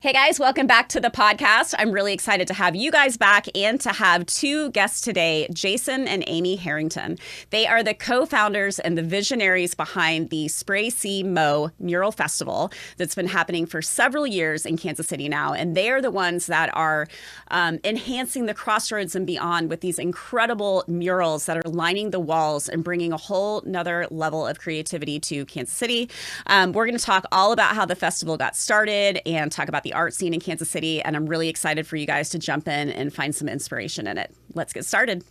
Hey guys, welcome back to the podcast. I'm really excited to have you guys back and to have two guests today, Jason and Amy Harrington. They are the co-founders and the visionaries behind the SpraySeeMO Mural Festival that's been happening for several years in Kansas City now. And they are the ones that are enhancing the Crossroads and beyond with these incredible murals that are lining the walls and bringing a whole nother level of creativity to Kansas City. We're going to talk all about how the festival got started and talk about the art scene in Kansas City, and I'm really excited for you guys to jump in and find some inspiration in it. Let's get started.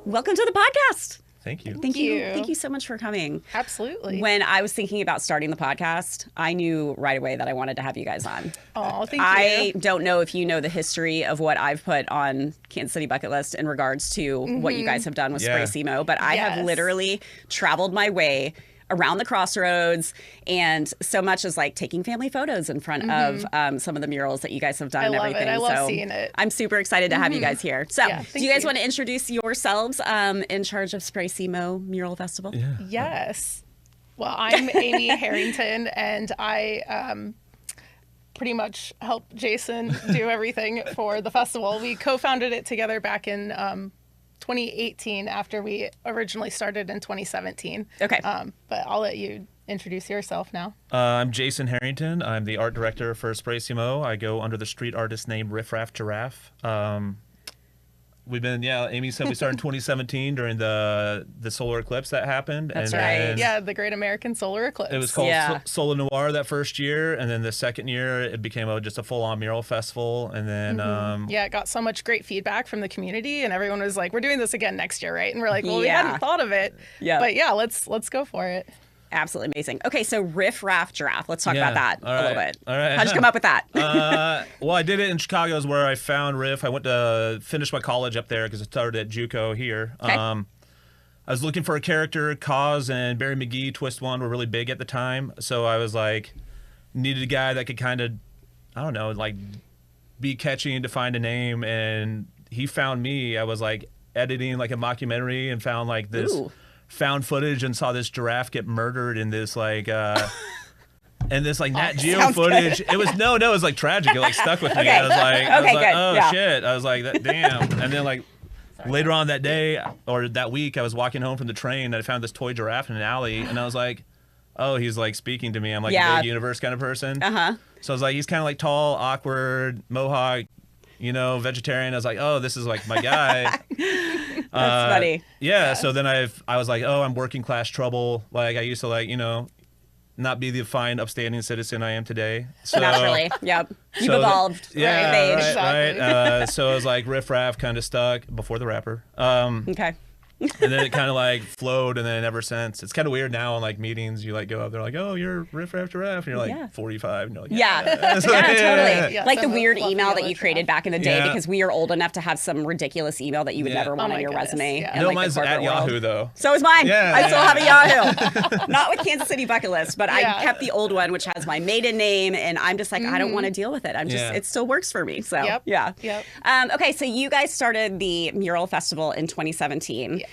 Welcome to the podcast. Thank you. Thank you. Thank you so much for coming. Absolutely. When I was thinking about starting the podcast, I knew right away that I wanted to have you guys on. Oh, thank you. I don't know if you know the history of what I've put on Kansas City bucket list in regards to what you guys have done with SpraySeeMO, but I have literally traveled my way around the Crossroads, and so much as like taking family photos in front of some of the murals that you guys have done and everything. I love seeing it. I'm super excited to have you guys here. So do you guys want to introduce yourselves in charge of SpraySeeMO Mural Festival? Yeah. Yes. Well, I'm Amy Harrington, and I pretty much help Jason do everything for the festival. We co-founded it together back in 2018 after we originally started in 2017. Okay. But I'll let you introduce yourself now. I'm Jason Harrington. I'm the art director for SpraySeeMO. I go under the street artist name Riffraff, Giraffe. We've been, Amy said we started in 2017 during the solar eclipse that happened. That's and right. Yeah, the Great American Solar Eclipse. It was called Solar Noir that first year, and then the second year it became just a full-on mural festival. And then it got so much great feedback from the community, and everyone was like, "We're doing this again next year, right?" And we're like, "Well, we hadn't thought of it, but let's go for it." Absolutely amazing. Okay, so Riffraff, Giraffe. Let's talk about that a little bit. All right. How'd you come up with that? Well, I did it in Chicago is where I found Riff. I went to finish my college up there because I started at JUCO here. Okay. I was looking for a character. Cause and Barry McGee, Twist One were really big at the time. So I was like, needed a guy that could kind of, I don't know, like be catchy and define a name. And he found me. I was like editing like a mockumentary and found like this. Ooh. Found footage and saw this giraffe get murdered in this like and this like Nat Geo sounds footage. good. It was no, it was like tragic. It like stuck with me. Okay. I was like, good. oh Yeah. shit. I was like, damn. And then like later on that day or that week, I was walking home from the train and I found this toy giraffe in an alley, and I was like, oh, he's like speaking to me. I'm like a big universe kind of person. So I was like, he's kind of like tall, awkward, mohawk, vegetarian. I was like, oh, this is like my guy. That's funny. Yeah. So then I was like, oh, I'm working class trouble. Like I used to like, not be the fine, upstanding citizen I am today. So, Naturally. Yep. You've evolved. Yeah. Right, age. Exactly. Right. So I was like Riffraff kind of stuck before the rapper. Okay. And then it kind of like flowed, and then ever since, it's kind of weird now in like meetings. You like go up, they're like, "Oh, you're Riffraff Giraffe," and you're like 45, and you're like, Totally. Yeah, like the some weird fluffy email that yellow you created back in the day, because we are old enough to have some ridiculous email that you would never want on your resume. Yeah. in, No, like, mine's the at corporate world. Yahoo though. So is mine. Yeah, I still have a Yahoo. Not with Kansas City bucket list, but I kept the old one, which has my maiden name, and I'm just like, I don't want to deal with it. I'm just, it still works for me. So Yep. Okay, so you guys started the Mural Festival in 2017. Yes.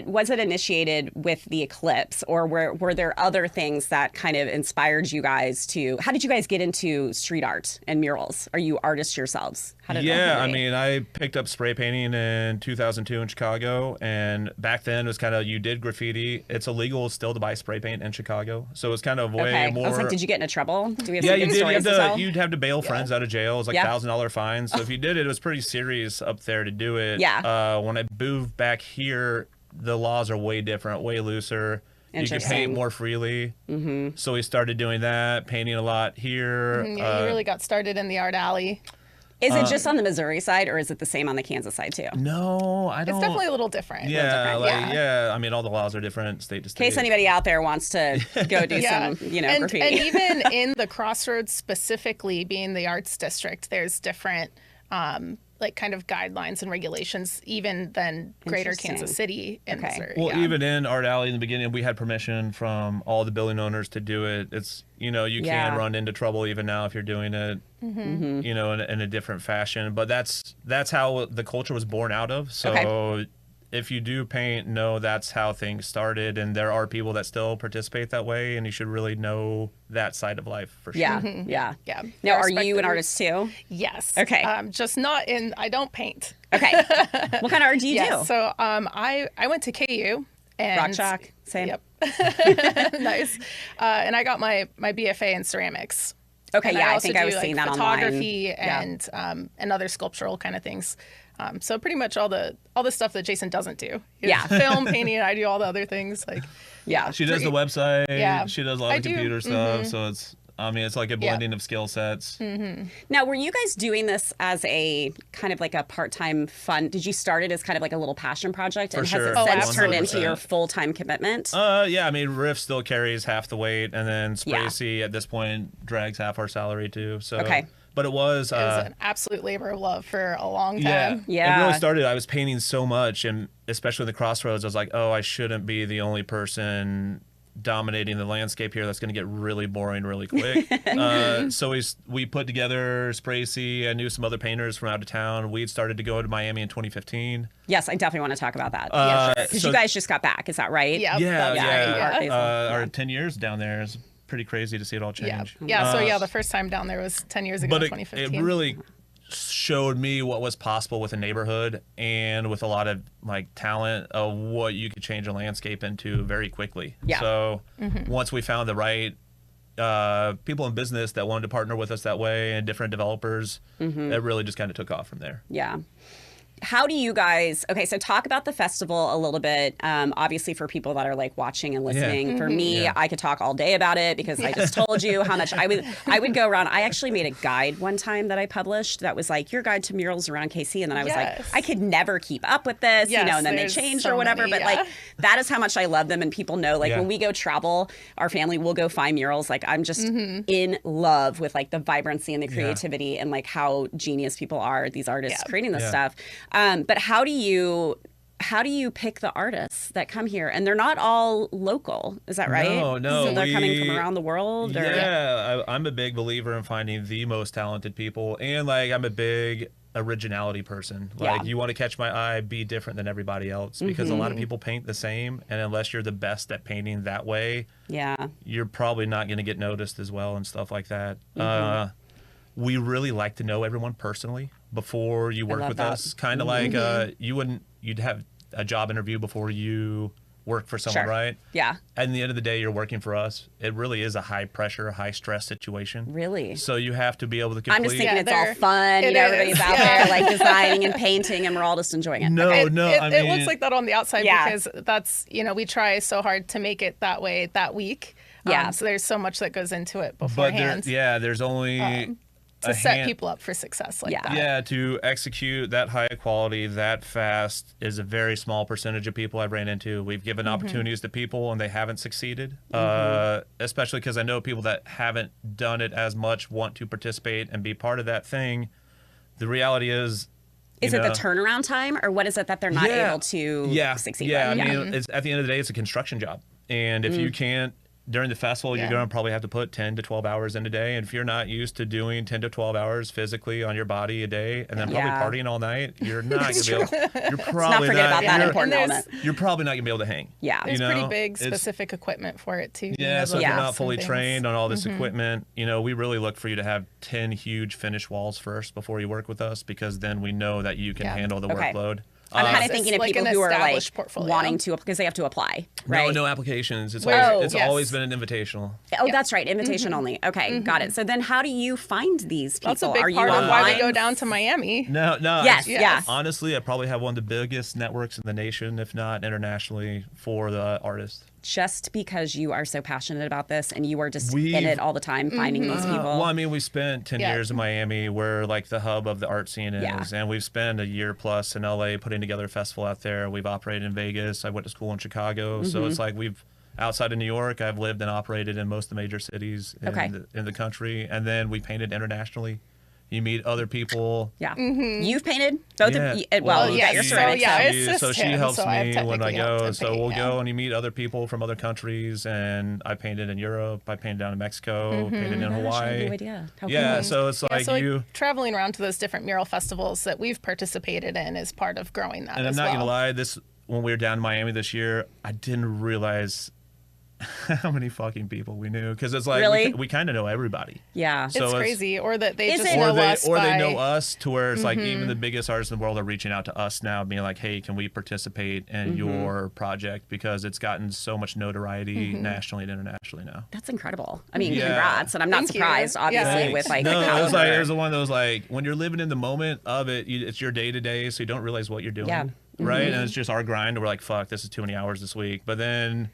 Was it initiated with the eclipse, or were there other things that kind of inspired you guys to? How did you guys get into street art and murals? Are you artists yourselves? How did I mean, I picked up spray painting in 2002 in Chicago, and back then it was kind of, you did graffiti. It's illegal still to buy spray paint in Chicago, so it was kind of way more. I was like, did you get into trouble? Do we have Yeah, some you good did. stories to tell? You'd have to bail friends out of jail. It was like $1,000 fines. So if you did it, it was pretty serious up there to do it. Yeah. When I moved back here, the laws are way different, way looser. You can paint more freely. So we started doing that, painting a lot here. Yeah, you really got started in the art alley. Is it just on the Missouri side, or is it the same on the Kansas side too? No, I don't. It's definitely a little different. Yeah, I mean, all the laws are different state to state. In case anybody out there wants to go do some, graffiti. And even in the Crossroads specifically, being the arts district, there's different like kind of guidelines and regulations even than Greater Kansas City in Missouri. Well, even in Art Alley in the beginning, we had permission from all the building owners to do it. It's, you can run into trouble even now if you're doing it, in a different fashion. But that's how the culture was born out of. So if you do paint, know that's how things started, and there are people that still participate that way, and you should really know that side of life for sure. Yeah. Yeah. Now, are you an artist too? Yes. Okay. Just not in. I don't paint. Okay. What kind of art do you do? So I went to KU and Rock chalk. Same. Yep. Nice. And I got my BFA in ceramics. Okay. And I think I was seeing that online. Photography and other sculptural kind of things. So pretty much all the stuff that Jason doesn't do. Film, painting, and I do all the other things. Like, she does the website. Yeah. She does a lot of computer stuff. So it's like a blending of skill sets. Now, were you guys doing this as a kind of like a part-time fun? Did you start it as kind of like a little passion project? And sure. has it since turned 100%. into your full-time commitment? Yeah, I mean, Riff still carries half the weight, and then SpraySee at this point drags half our salary too. So okay. But it was an absolute labor of love for a long time. Yeah. It really started, I was painting so much, and especially in the Crossroads, I was like, oh, I shouldn't be the only person dominating the landscape here. That's going to get really boring really quick. So we put together SpraySee. I knew some other painters from out of town. We'd started to go to Miami in 2015. Yes, I definitely want to talk about that. Because so you guys just got back, is that right? Our 10 years down there is pretty crazy to see it all change. So the first time down there was 10 years ago, but 2015. It really showed me what was possible with a neighborhood and with a lot of like talent of what you could change a landscape into very quickly. So once we found the right people in business that wanted to partner with us that way and different developers, it really just kind of took off from there. Yeah. How do you guys, okay, so talk about the festival a little bit. Obviously for people that are like watching and listening. For me, I could talk all day about it because I just told you how much I would go around. I actually made a guide one time that I published that was like your guide to murals around KC. And then I was like, I could never keep up with this, and then they changed or whatever. But like, that is how much I love them. And people know, like when we go travel, our family will go find murals. Like I'm just in love with like the vibrancy and the creativity and like how genius people are, these artists creating this stuff. But how do you pick the artists that come here? And they're not all local, is that right? No. So they're coming from around the world? Or? Yeah, I'm a big believer in finding the most talented people. And like, I'm a big originality person. Like you want to catch my eye, be different than everybody else, because a lot of people paint the same. And unless you're the best at painting that way, you're probably not going to get noticed as well and stuff like that. We really like to know everyone personally before you work with us. Kind of like you'd have a job interview before you work for someone, right? Yeah. And at the end of the day, you're working for us. It really is a high pressure, high stress situation. Really? So you have to be able to complete. I'm just thinking it's all fun. Everybody's out there like designing and painting, and we're all just enjoying it. No, it mean, looks like that on the outside because that's, we try so hard to make it that way that week. So there's so much that goes into it beforehand. But there's only... to set people up for success like that. Yeah, to execute that high quality that fast is a very small percentage of people I've ran into. We've given opportunities to people and they haven't succeeded, especially because I know people that haven't done it as much want to participate and be part of that thing. The reality is... Is it the turnaround time, or what is it that they're not able to succeed with? I mean, it's, at the end of the day, it's a construction job. And if you can't, during the festival, you're going to probably have to put 10 to 12 hours in a day. And if you're not used to doing 10 to 12 hours physically on your body a day and then probably partying all night, you're not going to be able to. You're probably forget about that important element. You're probably not going to be able to hang. Yeah. There's pretty big specific equipment for it, too. Yeah, so if you're not fully trained on all this equipment, we really look for you to have 10 huge finished walls first before you work with us, because then we know that you can handle the workload. I'm kind of thinking of people who are like wanting to, because they have to apply, right? No applications. It's always been an invitational. Oh, that's right. Invitation only. Okay, got it. So then how do you find these people? That's a big part of why we go down to Miami. No. Yes. Honestly, I probably have one of the biggest networks in the nation, if not internationally, for the artists. Just because you are so passionate about this and you are just in it all the time finding these people. Well, I mean, we spent 10 years in Miami. We're like the hub of the art scene is. And we've spent a year plus in LA putting together a festival out there. We've operated in Vegas. I went to school in Chicago. So it's like outside of New York, I've lived and operated in most of the major cities in the country. And then we painted internationally. You meet other people. Yeah. You've painted both of you. Well, you got your ceramics. So she helps me when I go. So we'll go and you meet other people from other countries. And I painted in Europe. I painted down in Mexico. Painted in Hawaii. I had no idea. So it's like traveling around to those different mural festivals that we've participated in is part of growing that. And I'm not going to lie, when we were down in Miami this year, I didn't realize how many fucking people we knew, because it's like Really? we kind of know everybody. Yeah. So it's crazy, or that they Is just it- know or they us or by, they know us to where it's like even the biggest artists in the world are reaching out to us now, being like, hey, can we participate in your project, because it's gotten so much notoriety nationally and internationally now. That's incredible. I mean, Yeah. congrats. And I'm not Thank you. surprised, obviously, Yeah. with like no, the it was caliber. it was one of those, like, when you're living in the moment of it, it's your day to day, so you don't realize what you're doing. Yeah. Right. And it's just our grind. We're like, fuck, this is too many hours this week. But then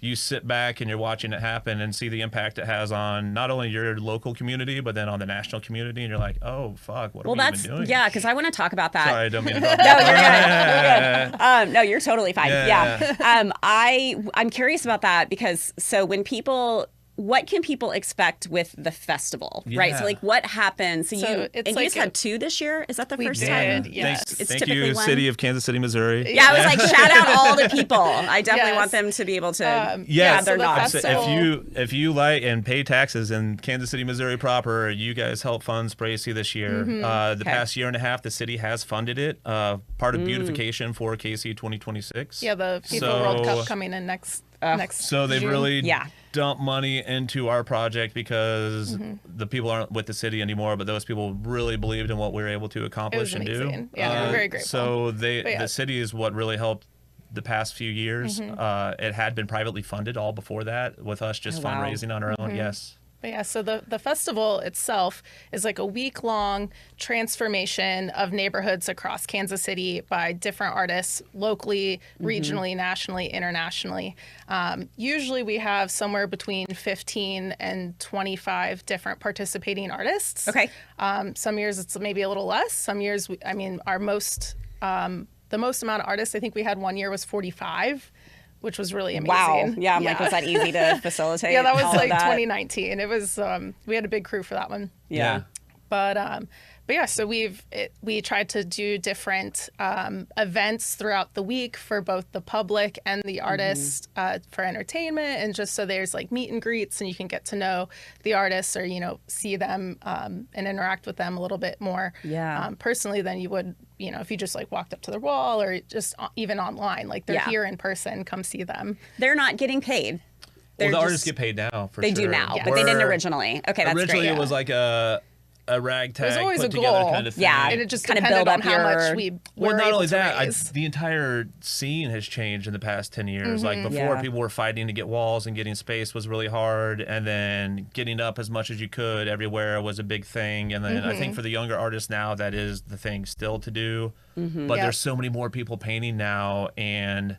you sit back and you're watching it happen and see the impact it has on not only your local community, but then on the national community. And you're like, oh, fuck, what are we even doing? Yeah, because I want to talk about that. Sorry, I don't mean to talk No, about you're that. good. You're good. No, you're totally fine. Yeah. I'm curious about that, because so when people, what can people expect with the festival, right? So Yeah. like what happens? So, So you it's and like you just a- had 2 this year? Is that the We first did. time? Yes. Thanks, It's thank typically you, one. City of Kansas City, Missouri. Yeah, I was like, shout out all the people. I definitely Yes. want them to be able to. Yeah, yeah, so they're the not. festival- If you like and pay taxes in Kansas City, Missouri proper, you guys help fund SpraySeeMO this year. The past year and a half, the city has funded it. Part of beautification for KC 2026. Yeah, the FIFA World Cup coming in next So they've June. really Yeah. dumped money into our project, because the people aren't with the city anymore, but those people really believed in what we were able to accomplish and do. amazing. Yeah, we're very grateful. So yeah. the city is what really helped the past few years. It had been privately funded all before that, with us just Oh, wow. fundraising on our own. Yes. But yeah, so the festival itself is like a week-long transformation of neighborhoods across Kansas City by different artists, locally, regionally, nationally, internationally. Usually we have somewhere between 15 and 25 different participating artists. Okay. Some years it's maybe a little less. Some years, our most, the most amount of artists I think we had one year was 45. Which was really amazing. Wow. Yeah, I'm like, was that easy to facilitate? Yeah, that was all of like that? 2019. It was we had a big crew for that one. Yeah. But yeah, so we tried to do different events throughout the week for both the public and the artists for entertainment, and just so there's like meet and greets and you can get to know the artists, or see them and interact with them a little bit more personally than you would if you just like walked up to the wall, or just even online, like they're here in person, come see them. They're not getting paid. Well, They're the artists just- get paid now, for They sure. do now, Yeah. but they didn't Where originally. Okay, that's originally great. it was like a ragtag, There's always put a together goal. kind of thing. Yeah. And it just Kinda depended build on up how much your- we Well, were not able only to that, raise. the entire scene has changed in the past 10 years. Like before, Yeah. people were fighting to get walls, and getting space was really hard. And then getting up as much as you could everywhere was a big thing. And then I think for the younger artists now, that is the thing still to do. But Yep. there's so many more people painting now, and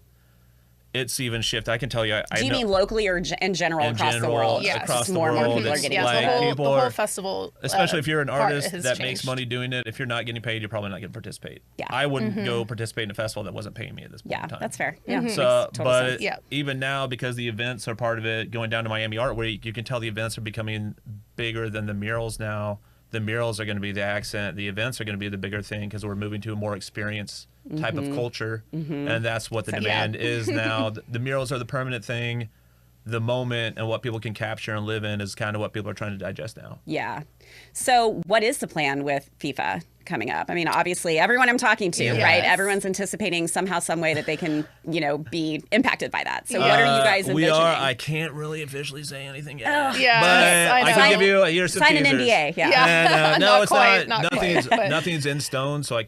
it's even shifted. I can tell you, I Do you know, mean locally or in general in across general, the world? Yes. across the more and more world, people are it's getting like into it. people the whole are, festival, especially if you're an part artist has that makes changed. money doing it, if you're not getting paid, you're probably not going to participate. Yeah. I wouldn't go participate in a festival that wasn't paying me at this point Yeah, in time. that's fair. Yeah. makes So, total but sense. Yeah. even now, because the events are part of it, going down to Miami Art Week, you can tell the events are becoming bigger than the murals now. The murals are going to be the accent. The events are going to be the bigger thing, because we're moving to a more experience type of culture, and that's what the demand is now. The murals are the permanent thing. The moment and what people can capture and live in is kind of what people are trying to digest now. Yeah. So what is the plan with FIFA coming up? I mean, obviously, everyone I'm talking to, Yes. right? Everyone's anticipating somehow, some way that they can, be impacted by that. So what are you guys envisioning? I can't really officially say anything yet. Yeah, but I I can know. give you here's some Sign an teasers. NDA. Yeah. Yeah. No, Not it's quite, not. not Nothing's quite, but- nothing's in stone, so I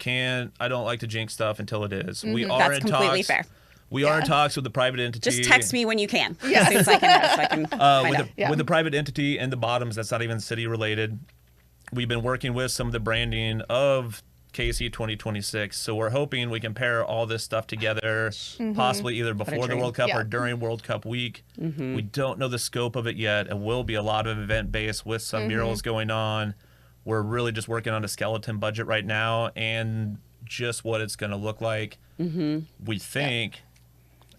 don't like to jinx stuff until it is. We are That's in completely talks. fair. We are in talks with the private entity. Just text me when you can. As soon as I can, so I can find out. Yeah. with the private entity and the bottoms. That's not even city related. We've been working with some of the branding of KC 2026, so we're hoping we can pair all this stuff together, possibly either before the dream. World Cup Yeah. or during World Cup week. We don't know the scope of it yet. It will be a lot of event based with some murals going on. We're really just working on a skeleton budget right now and just what it's going to look like. We think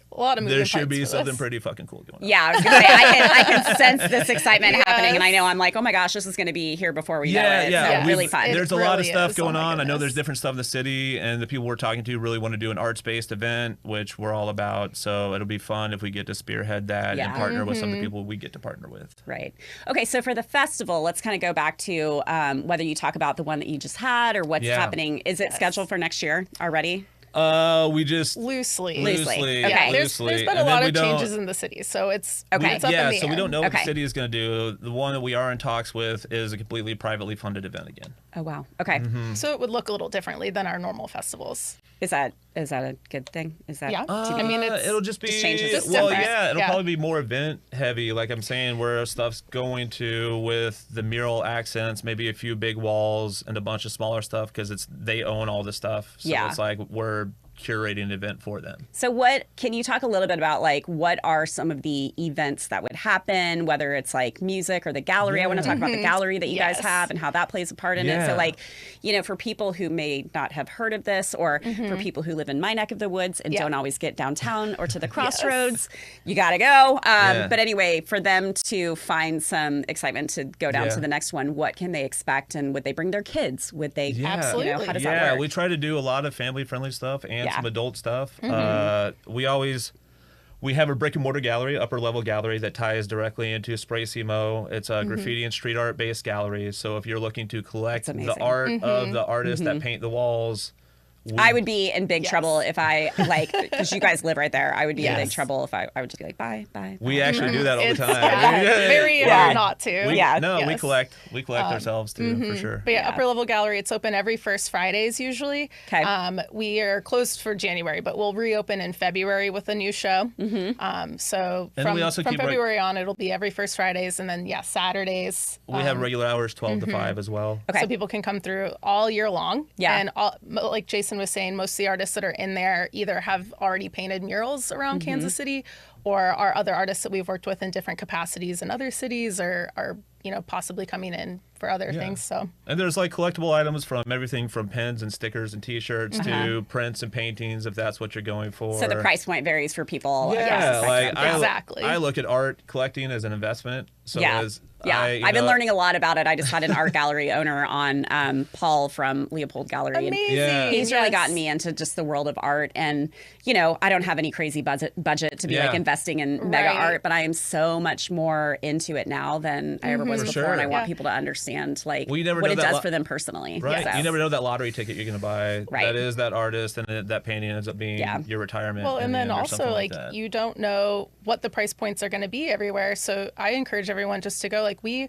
A lot of moving there should parts be for something this. pretty fucking cool going on. Yeah, I was gonna say I can sense this excitement happening, and I know I'm like, oh my gosh, this is gonna be here before we know it. Yeah. So really fun. There's a It lot of really stuff is. Oh going my on. I know goodness. there's different stuff in the city, and the people we're talking to really want to do an arts-based event, which we're all about. So it'll be fun if we get to spearhead that Yeah. and partner with some of the people we get to partner with. Right. Okay, so for the festival, let's kind of go back to whether you talk about the one that you just had or what's Yeah. happening. Is it scheduled for next year already? We just Loosely. Okay. There's been a lot of changes in the city, so it's okay. It's up in the so air. we don't know what the city is going to do. The one that we are in talks with is a completely privately funded event again. Oh wow. Okay. So it would look a little differently than our normal festivals. Is that a good thing? Is that Yeah. I mean, it'll just be changes. Just well, different. yeah, it'll Yeah. probably be more event heavy. Like I'm saying, where stuff's going to with the mural accents, maybe a few big walls and a bunch of smaller stuff because they own all the stuff. So it's like we're curating an event for them. So what can you talk a little bit about, like, what are some of the events that would happen, whether it's like music or the gallery? I want to talk about the gallery that you guys have and how that plays a part in it. So like, for people who may not have heard of this, or for people who live in my neck of the woods and don't always get downtown or to the Crossroads, you got to go. But anyway, for them to find some excitement to go down to the next one, what can they expect? And would they bring their kids? Would they, Absolutely. how does that work? We try to do a lot of family friendly stuff and some adult stuff. We have a brick and mortar gallery, upper level gallery that ties directly into SpraySeeMO. It's a graffiti and street art based gallery. So if you're looking to collect the art of the artists that paint the walls, I would be in big trouble if I, because you guys live right there. I would be in big trouble if I would just be like, bye. we actually do that all the time. Very hard not to. We collect ourselves too, for sure. But upper level gallery, it's open every first Fridays usually. Okay. We are closed for January, but we'll reopen in February with a new show. So from February on, it'll be every first Fridays, and then Saturdays. We have regular hours, 12 to 5 as well. Okay. So people can come through all year long. Yeah. And like Jason was saying, most of the artists that are in there either have already painted murals around Kansas City, or are other artists that we've worked with in different capacities in other cities, or are possibly coming in for other things. So and there's like collectible items from everything from pens and stickers and T-shirts to prints and paintings, if that's what you're going for. So the price point varies for people. exactly. I look at art collecting as an investment. So I've been learning a lot about it. I just had an art gallery owner on, Paul from Leopold Gallery. Amazing. And he's really gotten me into just the world of art. And, I don't have any crazy budget to be like investing in mega art, but I am so much more into it now than I ever was before. And I want people to understand what it does for them personally. Right. So. You never know that lottery ticket you're going to buy. Right. That is that artist, and that painting ends up being your retirement. Well, and then also you don't know what the price points are going to be everywhere. So I encourage everyone just to go. Like we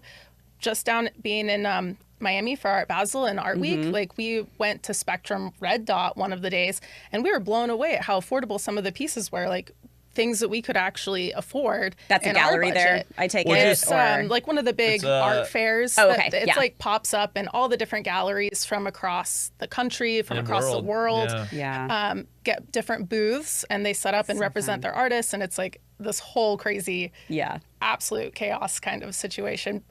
just down being in Miami for Art Basel and Art Week, like we went to Spectrum Red Dot one of the days, and we were blown away at how affordable some of the pieces were. Like things that we could actually afford. That's a gallery there, I take it? It's like one of the big art fairs. Oh, okay. It's like pops up in all the different galleries from across the country, from across the world. Get different booths, and they set up and represent their artists, and it's like this whole crazy, absolute chaos kind of situation,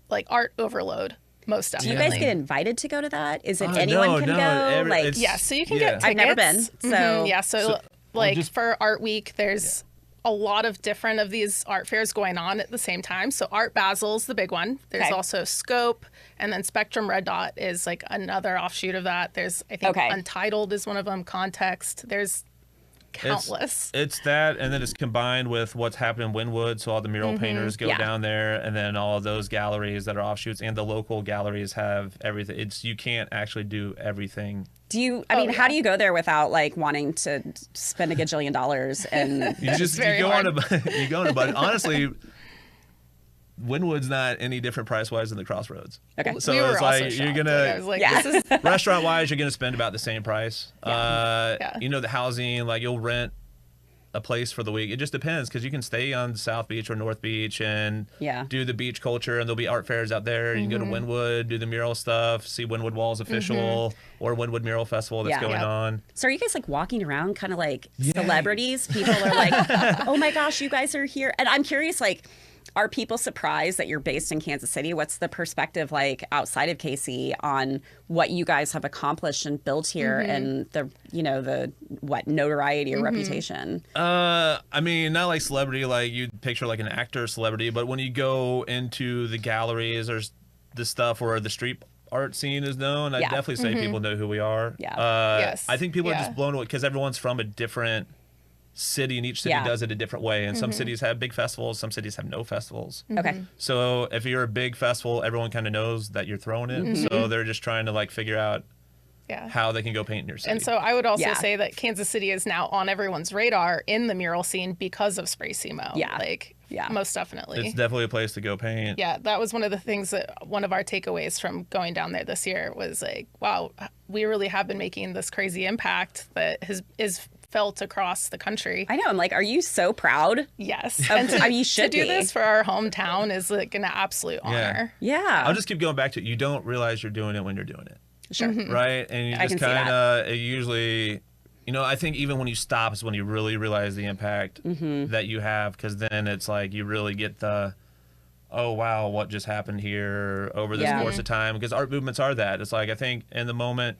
like art overload. Most definitely. Do you guys get invited to go to that? Is it anyone can go? So you can get tickets. I've never been. So for Art Week, there's a lot of different of these art fairs going on at the same time. So Art Basel's the big one. There's also Scope, and then Spectrum Red Dot is like another offshoot of that. There's I think Untitled is one of them. Context. There's countless. It's that, and then it's combined with what's happening in Wynwood. So all the mural painters go down there, and then all of those galleries that are offshoots and the local galleries have everything. You can't actually do everything. Do you? I mean, how do you go there without like wanting to spend $1 gajillion? And you go on a budget. Honestly, Wynwood's not any different price wise than the Crossroads. Okay, so it's like you're gonna this is restaurant wise, you're gonna spend about the same price. The housing, like you'll rent a place for the week. It just depends, because you can stay on South Beach or North Beach and do the beach culture, and there'll be art fairs out there. You can go to Wynwood, do the mural stuff, see Wynwood Walls official or Wynwood Mural Festival that's going on. So are you guys like walking around kind of like celebrities? People are like, oh my gosh, you guys are here. And I'm curious, like, are people surprised that you're based in Kansas City? What's the perspective like outside of KC on what you guys have accomplished and built here, and the notoriety or reputation? I mean, not like celebrity, like you'd picture like an actor celebrity, but when you go into the galleries, there's the stuff where the street art scene is known. I definitely say people know who we are. I think people are just blown away because everyone's from a different city, and each city does it a different way, and some cities have big festivals, some cities have no festivals. Okay. So if you're a big festival, everyone kind of knows that you're throwing it, so they're just trying to like figure out how they can go paint in your city. And so I would also say that Kansas City is now on everyone's radar in the mural scene because of SpraySeeMO. Most definitely. It's definitely a place to go paint. Yeah, that was one of the things that one of our takeaways from going down there this year was like, wow, we really have been making this crazy impact that is felt across the country. I know. I'm like, are you so proud? Yes. And you should do this for our hometown is like an absolute honor. Yeah. I'll just keep going back to it. You don't realize you're doing it when you're doing it. Sure. Right? And you just kind of, usually, I think even when you stop is when you really realize the impact that you have, because then it's like you really get the, oh, wow, what just happened here over this course of time? Because art movements are that. It's like, I think in the moment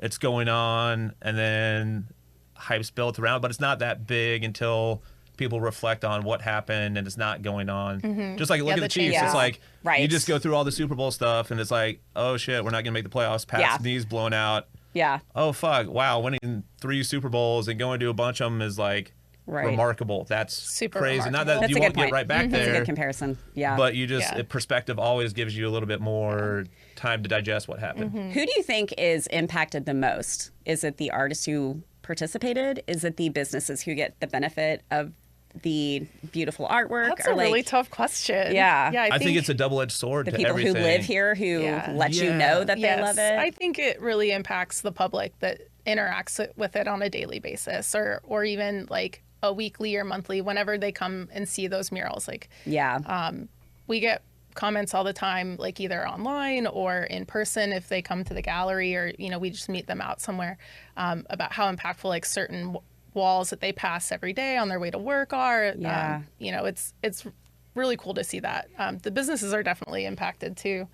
it's going on and then hype's built around, but it's not that big until people reflect on what happened and it's not going on. Just like look at the Chiefs. It's like you just go through all the Super Bowl stuff and it's like, oh shit, we're not gonna make the playoffs. Pat's knees blown out. Yeah. Oh fuck, wow, winning 3 Super Bowls and going to a bunch of them is like remarkable. That's super crazy. Remarkable. Not that you won't get right back there. That's a good comparison. Yeah. But you just perspective always gives you a little bit more time to digest what happened. Who do you think is impacted the most? Is it the artists who participated? Is it the businesses who get the benefit of the beautiful artwork? That's a really tough question. Yeah. I think it's a double-edged sword the to people everything. who live here who let you know that they love it. I think it really impacts the public that interacts with it on a daily basis or even like a weekly or monthly whenever they come and see those murals. Like we get comments all the time, like either online or in person if they come to the gallery or we just meet them out somewhere, about how impactful like certain walls that they pass every day on their way to work are. It's really cool to see that. The businesses are definitely impacted too.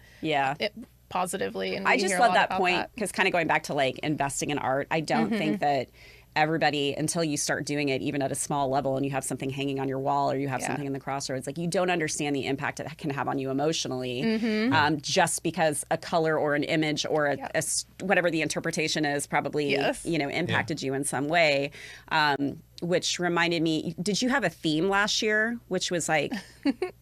Positively. And I just love that point because kind of going back to like investing in art, I don't think that everybody, until you start doing it even at a small level and you have something hanging on your wall or you have something in the Crossroads, like you don't understand the impact it can have on you emotionally, just because a color or an image or whatever the interpretation is probably impacted you in some way. Which reminded me, did you have a theme last year which was like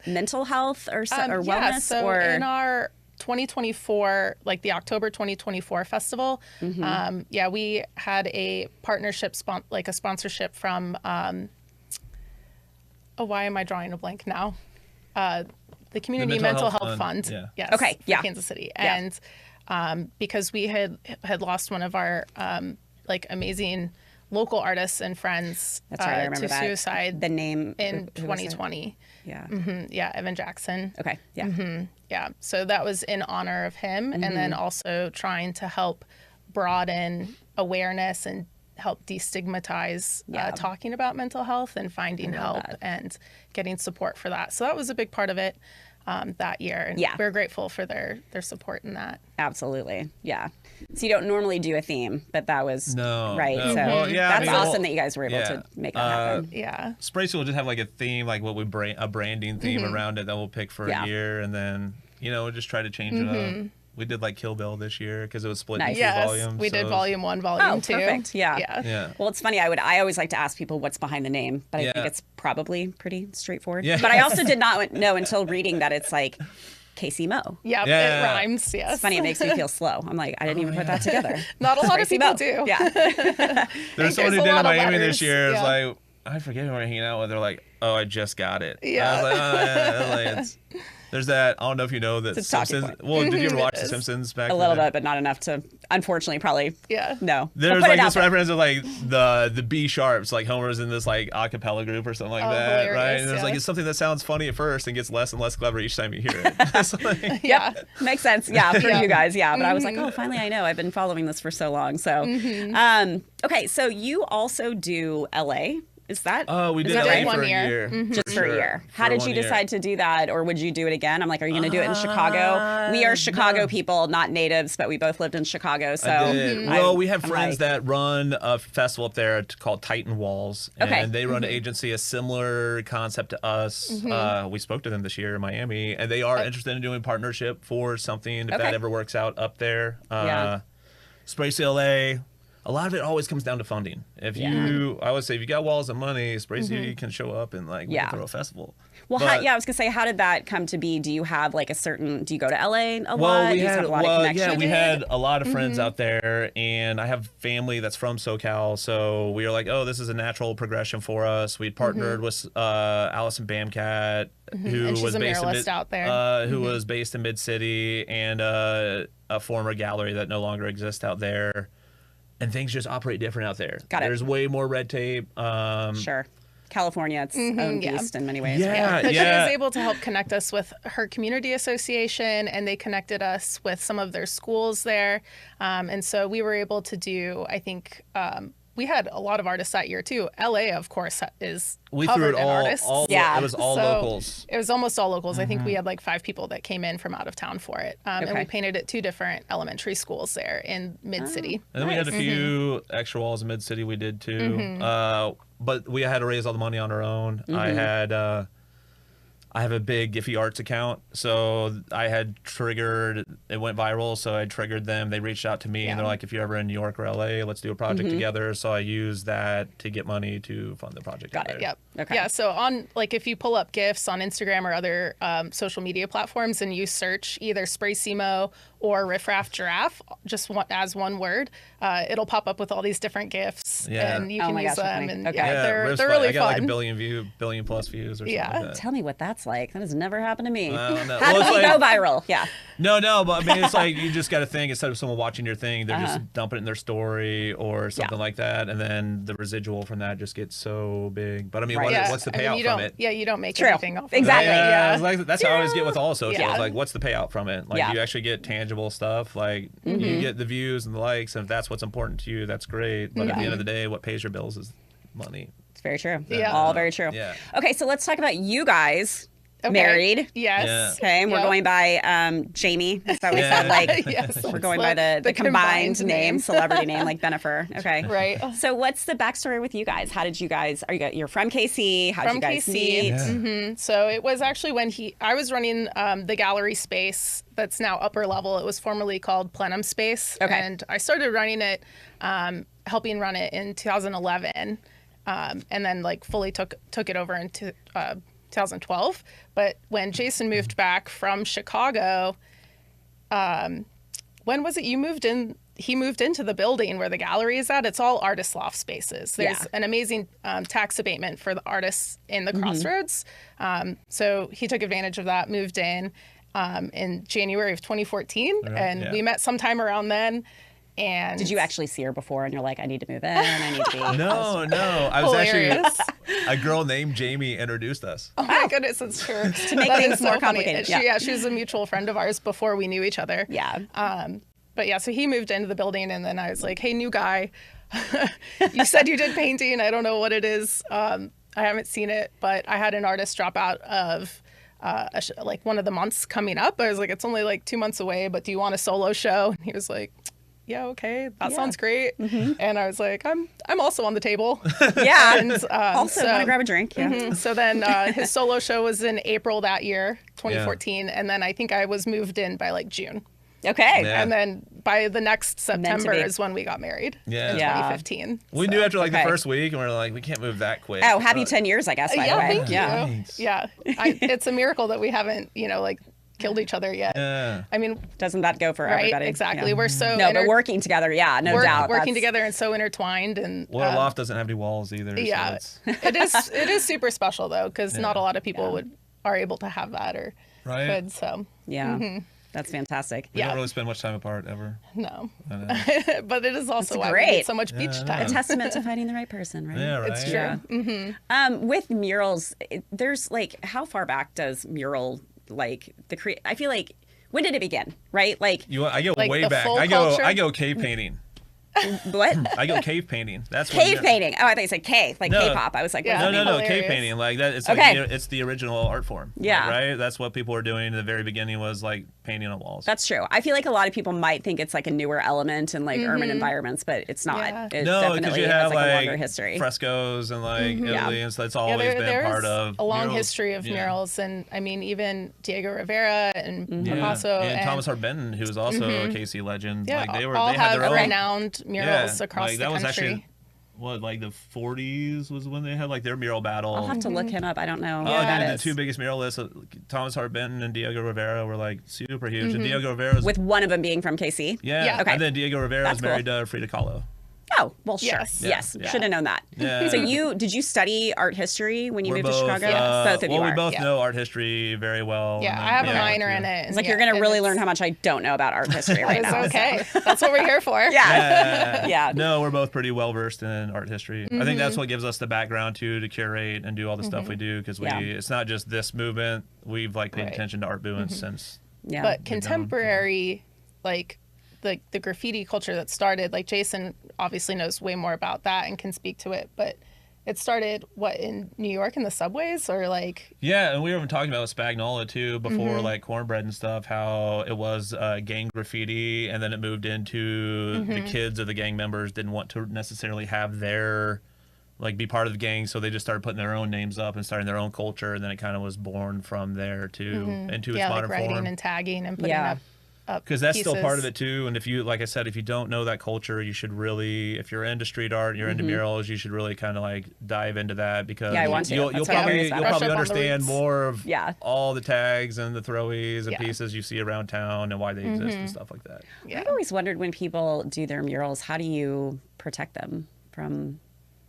mental health or wellness? So in our 2024, like the October 2024 festival, we had a partnership, like a sponsorship from, why am I drawing a blank now? The Community Mental Health Fund. Yes. Okay. Yeah. Kansas City. And because we had lost one of our like amazing local artists and friends to suicide. The name in 2020. Evan Jackson. Okay. So that was in honor of him, and then also trying to help broaden awareness and help destigmatize talking about mental health and finding help and getting support for that. So that was a big part of it that year. And we're grateful for their support in that. Absolutely. Yeah. So you don't normally do a theme, but that was right. No. So that's awesome that you guys were able to make that happen. SpraySeeMO will just have like a theme, like what we a branding theme around it that we'll pick for a year, and then we'll just try to change it up. We did like Kill Bill this year because it was split into 2 volumes. We did volume 1, volume 2. Perfect. Yeah. Well, it's funny. I always like to ask people what's behind the name, but I think it's probably pretty straightforward. But I also did not know until reading that it's like KCMO. It rhymes. Yes. It's funny. It makes me feel slow. I'm like, I didn't even put that together. Not a lot of people do. There's someone who did in Miami this year. It's like, I forget who we're hanging out with. They're like, oh, I just got it. I was like, oh, yeah. There's that. I don't know if you know that Simpsons. Well, did you ever watch The Simpsons back? A little bit, but not enough to. Unfortunately, probably. No. There's like this reference of like the B sharps, like Homer's in this like a cappella group or something like that, right? And it's like it's something that sounds funny at first and gets less and less clever each time you hear it. Makes sense. Yeah, for you guys. Yeah, but I was like, oh, finally I know. I've been following this for so long. So, okay, so you also do LA. Is that? Oh, we did LA for a year. Just for a year. How did you decide to do that, or would you do it again? I'm like, are you going to do it in Chicago? We are Chicago people, not natives, but we both lived in Chicago. So, well, we have friends that run a festival up there called Titan Walls, and they run an agency, a similar concept to us. We spoke to them this year in Miami, and they are interested in doing partnership for something if that ever works out up there. SpraySeeMO LA. a lot of it always comes down to funding. If you, I would say, if you got walls and money, SpraySeeMO can show up and like we can throw a festival. Well, But, I was gonna say, how did that come to be? Do you have like a certain? Do you go to LA a lot? well, Do you have a lot of connections? we had a lot of friends out there, and I have family that's from SoCal, so we were like, oh, this is a natural progression for us. We'd partnered with Allison Bamcat, who And she's was a based muralist out there. who was based in Mid City, and a former gallery that no longer exists out there. And things just operate different out there. Got it. There's way more red tape. Sure. California, it's own beast in many ways. Yeah, But she was able to help connect us with her community association, and they connected us with some of their schools there. And so we were able to do, I think, we had a lot of artists that year too. LA, of course, is We covered threw it in all, artists. it was all So locals. It was almost all locals. I think we had like 5 people that came in from out of town for it. And we painted at 2 different elementary schools there in Mid-City. And then we had a few extra walls in Mid City we did too. But we had to raise all the money on our own. I have a big Giphy Arts account, so I had triggered, it went viral, so I triggered them. They reached out to me, and they're like, if you're ever in New York or LA, let's do a project together. So I used that to get money to fund the project. Got it. Yep. Okay. Yeah. So on, like, if you pull up GIFs on Instagram or other social media platforms and you search either SpraySeeMO or Riffraff Giraffe, just as one word, it'll pop up with all these different GIFs, and you can use them. And they're really I got fun. like a billion plus views or something like that. Tell me what that's like. That has never happened to me. No. How did we go viral? Yeah. No, but I mean, it's like you just got to think, instead of someone watching your thing, they're just dumping it in their story or something like that, and then the residual from that just gets so big. But I mean, what's the payout from it? Yeah, you don't make anything off of Exactly. it. Yeah, it's like, that's how I always get with all socials. Yeah. Like, what's the payout from it? Like, you actually get tangible stuff. Like, you get the views and the likes, and if that's what's important to you, that's great. But at the end of the day, what pays your bills is money. It's very true. Yeah. All very true. Yeah. Okay, so let's talk about you guys. Okay. Married. Yes. Yeah. Okay, and we're going by Jamie. Is that what we said? Like, Yes, we're that's going by the combined name, name. celebrity name, like Bennifer. Okay. Right. So what's the backstory with you guys? How did you guys, you're from KC? How did From you guys KC. meet? Yeah. So it was actually when I was running the gallery space that's now upper level. It was formerly called Plenum Space. Okay. And I started running it, helping run it in 2011, and then like fully took it over into 2012. But when Jason moved back from Chicago, when was it you moved in? He moved into the building where the gallery is at. It's all artist loft spaces. There's an amazing tax abatement for the artists in the Crossroads. So he took advantage of that, moved in January of 2014, and we met sometime around then. And Did you actually see her before and you're like, I need to move in, I need to be... No. I was Hilarious. actually, a girl named Jamie introduced us. Oh my goodness, it's true. To make things more complicated. She was a mutual friend of ours before we knew each other. Yeah. But yeah, so he moved into the building, and then I was like, hey, new guy, you said you did painting. I don't know what it is. I haven't seen it, but I had an artist drop out of like one of the months coming up. I was like, it's only like 2 months away, but do you want a solo show? And he was like, yeah, okay, that sounds great. And I was like, I'm also on the table. Yeah. And Also, want to grab a drink. Yeah. so then his solo show was in April that year, 2014. And then I think I was moved in by like June. Okay. Yeah. And then by the next September be. is when we got married. Yeah. In Yeah. 2015. We So- knew after like Okay. the first week, and we are like, we can't move that quick. Oh, happy 10 years, I guess, by the Yeah, way. thank you. Yeah. Thanks. Yeah. It's a miracle that we haven't, like killed each other yet. Yeah. I mean, Doesn't that go for right? everybody? Exactly. Yeah. We're so No, but working together, yeah, no doubt. working That's- together and so intertwined. And Well, our loft doesn't have any walls either. yeah, So it is super special though, because not a lot of people are able to have that or Right. could. So Yeah. That's fantastic. we Yeah. don't really spend much time apart ever. no, I know. but it is also That's why great. we need so much beach I time. know. Testament to finding the right person, right? Yeah, right. It's true. Yeah. With murals, there's like, how far back does mural, like, I feel like, when did it begin, right? Like, I go Like way the back. full I go culture? cave painting. what? I go cave painting. That's Cave what, painting. Oh, I thought you said K, like No. K-pop. I was like, what Yeah. does that No, mean? cave Hilarious. painting like that. It's Okay. like it's the original art form. Yeah. right. That's what people were doing in the very beginning, was like painting on walls. That's true. I feel like a lot of people might think it's like a newer element in like urban environments, but it's not. Yeah. It no, because definitely you has have like a longer history. frescoes and like Yeah. Italy, and so it's Yeah, always been there part is of a long murals. history of Yeah. murals, and I mean even Diego Rivera and Yeah. Picasso and Thomas Hart Benton, who was also a KC legend. yeah, Like they all had have their own. renowned build murals across like, the that country. Was actually, like the 40s was when they had like their mural battle. I'll have to look him up. I don't know. The two biggest muralists, Thomas Hart Benton and Diego Rivera, were like super huge. And Diego Rivera's with one of them being from KC. Yeah. Okay. And then Diego Rivera is married to Frida Kahlo. Oh, well, sure. Yes. Should have known that. Yeah. So did you study art history when you moved to Chicago? Yes. Both of you we are. both know art history very well. Yeah, I have a minor in it. It's like you're going to really learn how much I don't know about art history right now. It's okay. That's what we're here for. Yeah. No, we're both pretty well versed in art history. I think that's what gives us the background too to curate and do all the stuff we do, because it's not just this movement. We've like paid attention to art movements since. Yeah. But contemporary, like the graffiti culture that started, like Jason obviously knows way more about that and can speak to it, but it started in New York in the subways, or like? Yeah, and we were even talking about Spagnola too before, like Cornbread and stuff, how it was gang graffiti, and then it moved into the kids of the gang members didn't want to necessarily have their be part of the gang, so they just started putting their own names up and starting their own culture, and then it kind of was born from there too into its modern writing form. and tagging and putting up because that's pieces. still part of it too. And if you, like I said, if you don't know that culture, you should really, if you're into street art, you're into murals, you should really kind of dive into that, because I want to. you'll probably understand more of all the tags and the throwies and pieces you see around town and why they exist and stuff like that. Yeah. I've always wondered, when people do their murals, how do you protect them from?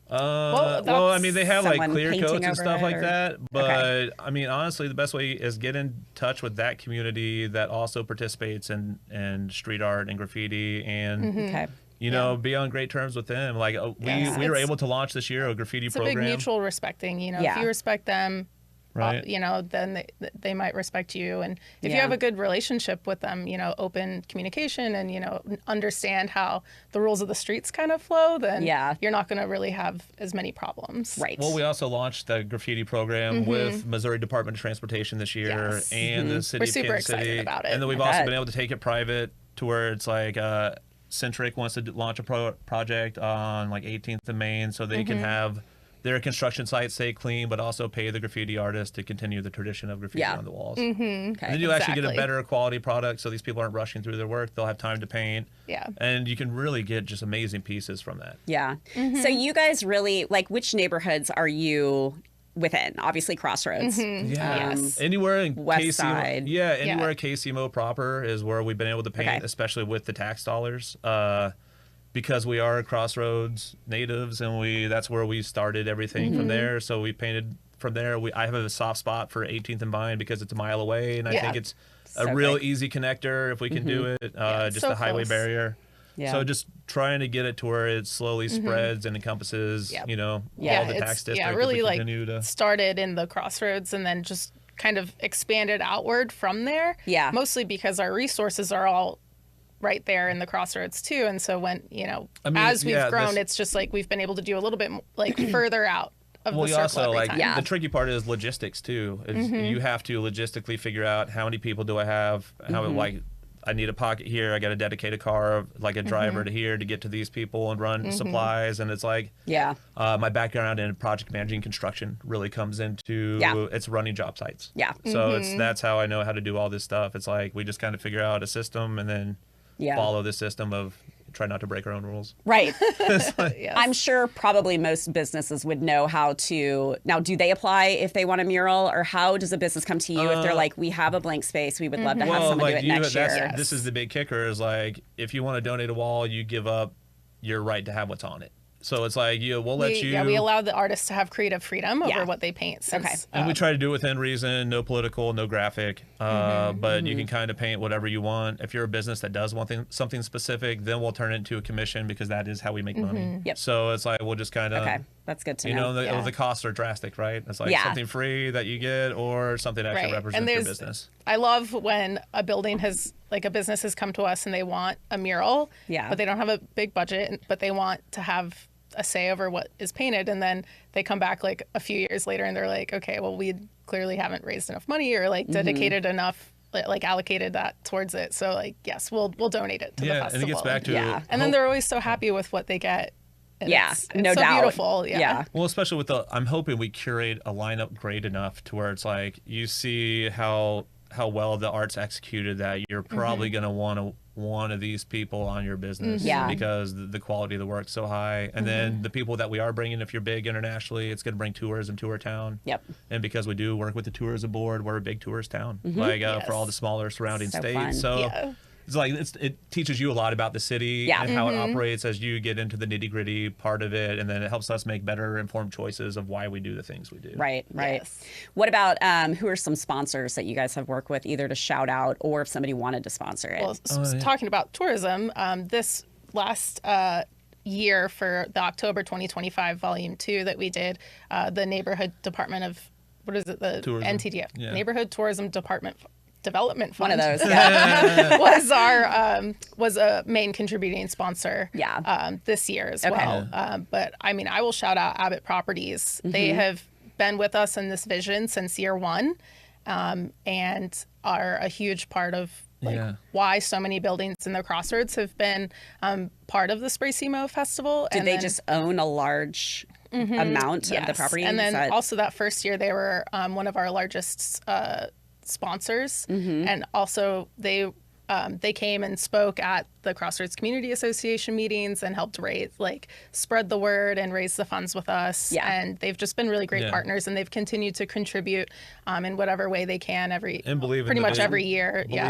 Well, I mean, they have clear coats and stuff like or... that, but I mean, honestly, the best way is get in touch with that community that also participates in street art and graffiti, and you know, be on great terms with them. Like we were able to launch this year a graffiti program. It's a big mutual respecting. You know, if you respect them, right? You know, then they might respect you, and if you have a good relationship with them, you know, open communication, and you know, understand how the rules of the streets kind of flow, then you're not going to really have as many problems. Right. Well, we also launched the graffiti program with Missouri Department of Transportation this year, and the city We're of super Kansas City, excited about it. and then we've also been able to take it private to where it's like Centric wants to launch a project on 18th and Main, so they can have their construction sites stay clean, but also pay the graffiti artists to continue the tradition of graffiti on the walls. And then you actually get a better quality product, so these people aren't rushing through their work. They'll have time to paint. Yeah. And you can really get just amazing pieces from that. Yeah. So you guys really, which neighborhoods are you within? Obviously Crossroads. Anywhere in West Side. Anywhere in KCMO proper is where we've been able to paint, especially with the tax dollars. Because we are Crossroads natives, and that's where we started everything from there. So we painted from there. I have a soft spot for 18th and Vine because it's a mile away, and I think it's a real easy connector if we can do it. Just so a highway close. barrier. Yeah. So just trying to get it to where it slowly spreads and encompasses, you know, all the tax districts. Yeah, really started in the Crossroads and then just kind of expanded outward from there. Yeah. Mostly because our resources are all right there in the Crossroads too, and so when as we've grown, it's just we've been able to do a little bit further out of the circle also every time. the tricky part is logistics too. You have to logistically figure out how many people do I have, how I need a pocket here, I got to dedicate a car, a driver to here to get to these people and run supplies, and it's my background in project managing construction really comes into it's running job sites. So that's how I know how to do all this stuff. It's we just kind of figure out a system and then follow the system of try not to break our own rules. Right. I'm sure probably most businesses would know how to. Now, do they apply if they want a mural, or how does a business come to you if they're we have a blank space, we would love to have someone do it next year? This is the big kicker is if you want to donate a wall, you give up your right to have what's on it. So it's we'll let you. Yeah, we allow the artists to have creative freedom over what they paint. And we try to do it within reason, no political, no graphic, but you can kind of paint whatever you want. If you're a business that does want something specific, then we'll turn it into a commission because that is how we make money. Yep. So it's we'll just kind of. Okay, that's good to know. The costs are drastic, right? It's something free that you get or something that actually represents your business. I love when a building a business has come to us and they want a mural, but they don't have a big budget, but they want to have a say over what is painted, and then they come back a few years later and they're okay, well, we clearly haven't raised enough money or dedicated enough, allocated that towards it, so yes, we'll donate it to the festival. And it gets back to and then they're always so happy with what they get. And it's no so doubt. Beautiful. Well, especially with I'm hoping we curate a lineup great enough to where it's you see how well the art's executed, that you're probably going to want to one of these people on your business Yeah. because the quality of the work's so high. And then the people that we are bringing, if you're big internationally, it's going to bring tourism to our town. Yep. And because we do work with the tourism board, we're a big tourist town, for all the smaller surrounding So states. fun. So it's like it teaches you a lot about the city and how it operates as you get into the nitty gritty part of it, and then it helps us make better informed choices of why we do the things we do. Right. Yes. What about who are some sponsors that you guys have worked with, either to shout out or if somebody wanted to sponsor it? Well, talking about tourism, this last year for the October 2025 Volume 2 that we did, the Neighborhood Department of, what is it, the Tourism. NTDF, Yeah. Neighborhood Tourism Development One Fund. of those. Yeah. was a main contributing sponsor this year as well. But I mean, I will shout out Abbott Properties. They have been with us in this vision since year one, and are a huge part of why so many buildings in the Crossroads have been part of the SpraySeeMO Festival. Did they just own a large amount of the property? And then also that first year, they were one of our largest sponsors, and also they came and spoke at the Crossroads Community Association meetings and helped spread the word and raise the funds with us. Yeah. And they've just been really great partners, and they've continued to contribute in whatever way they can every year. Believe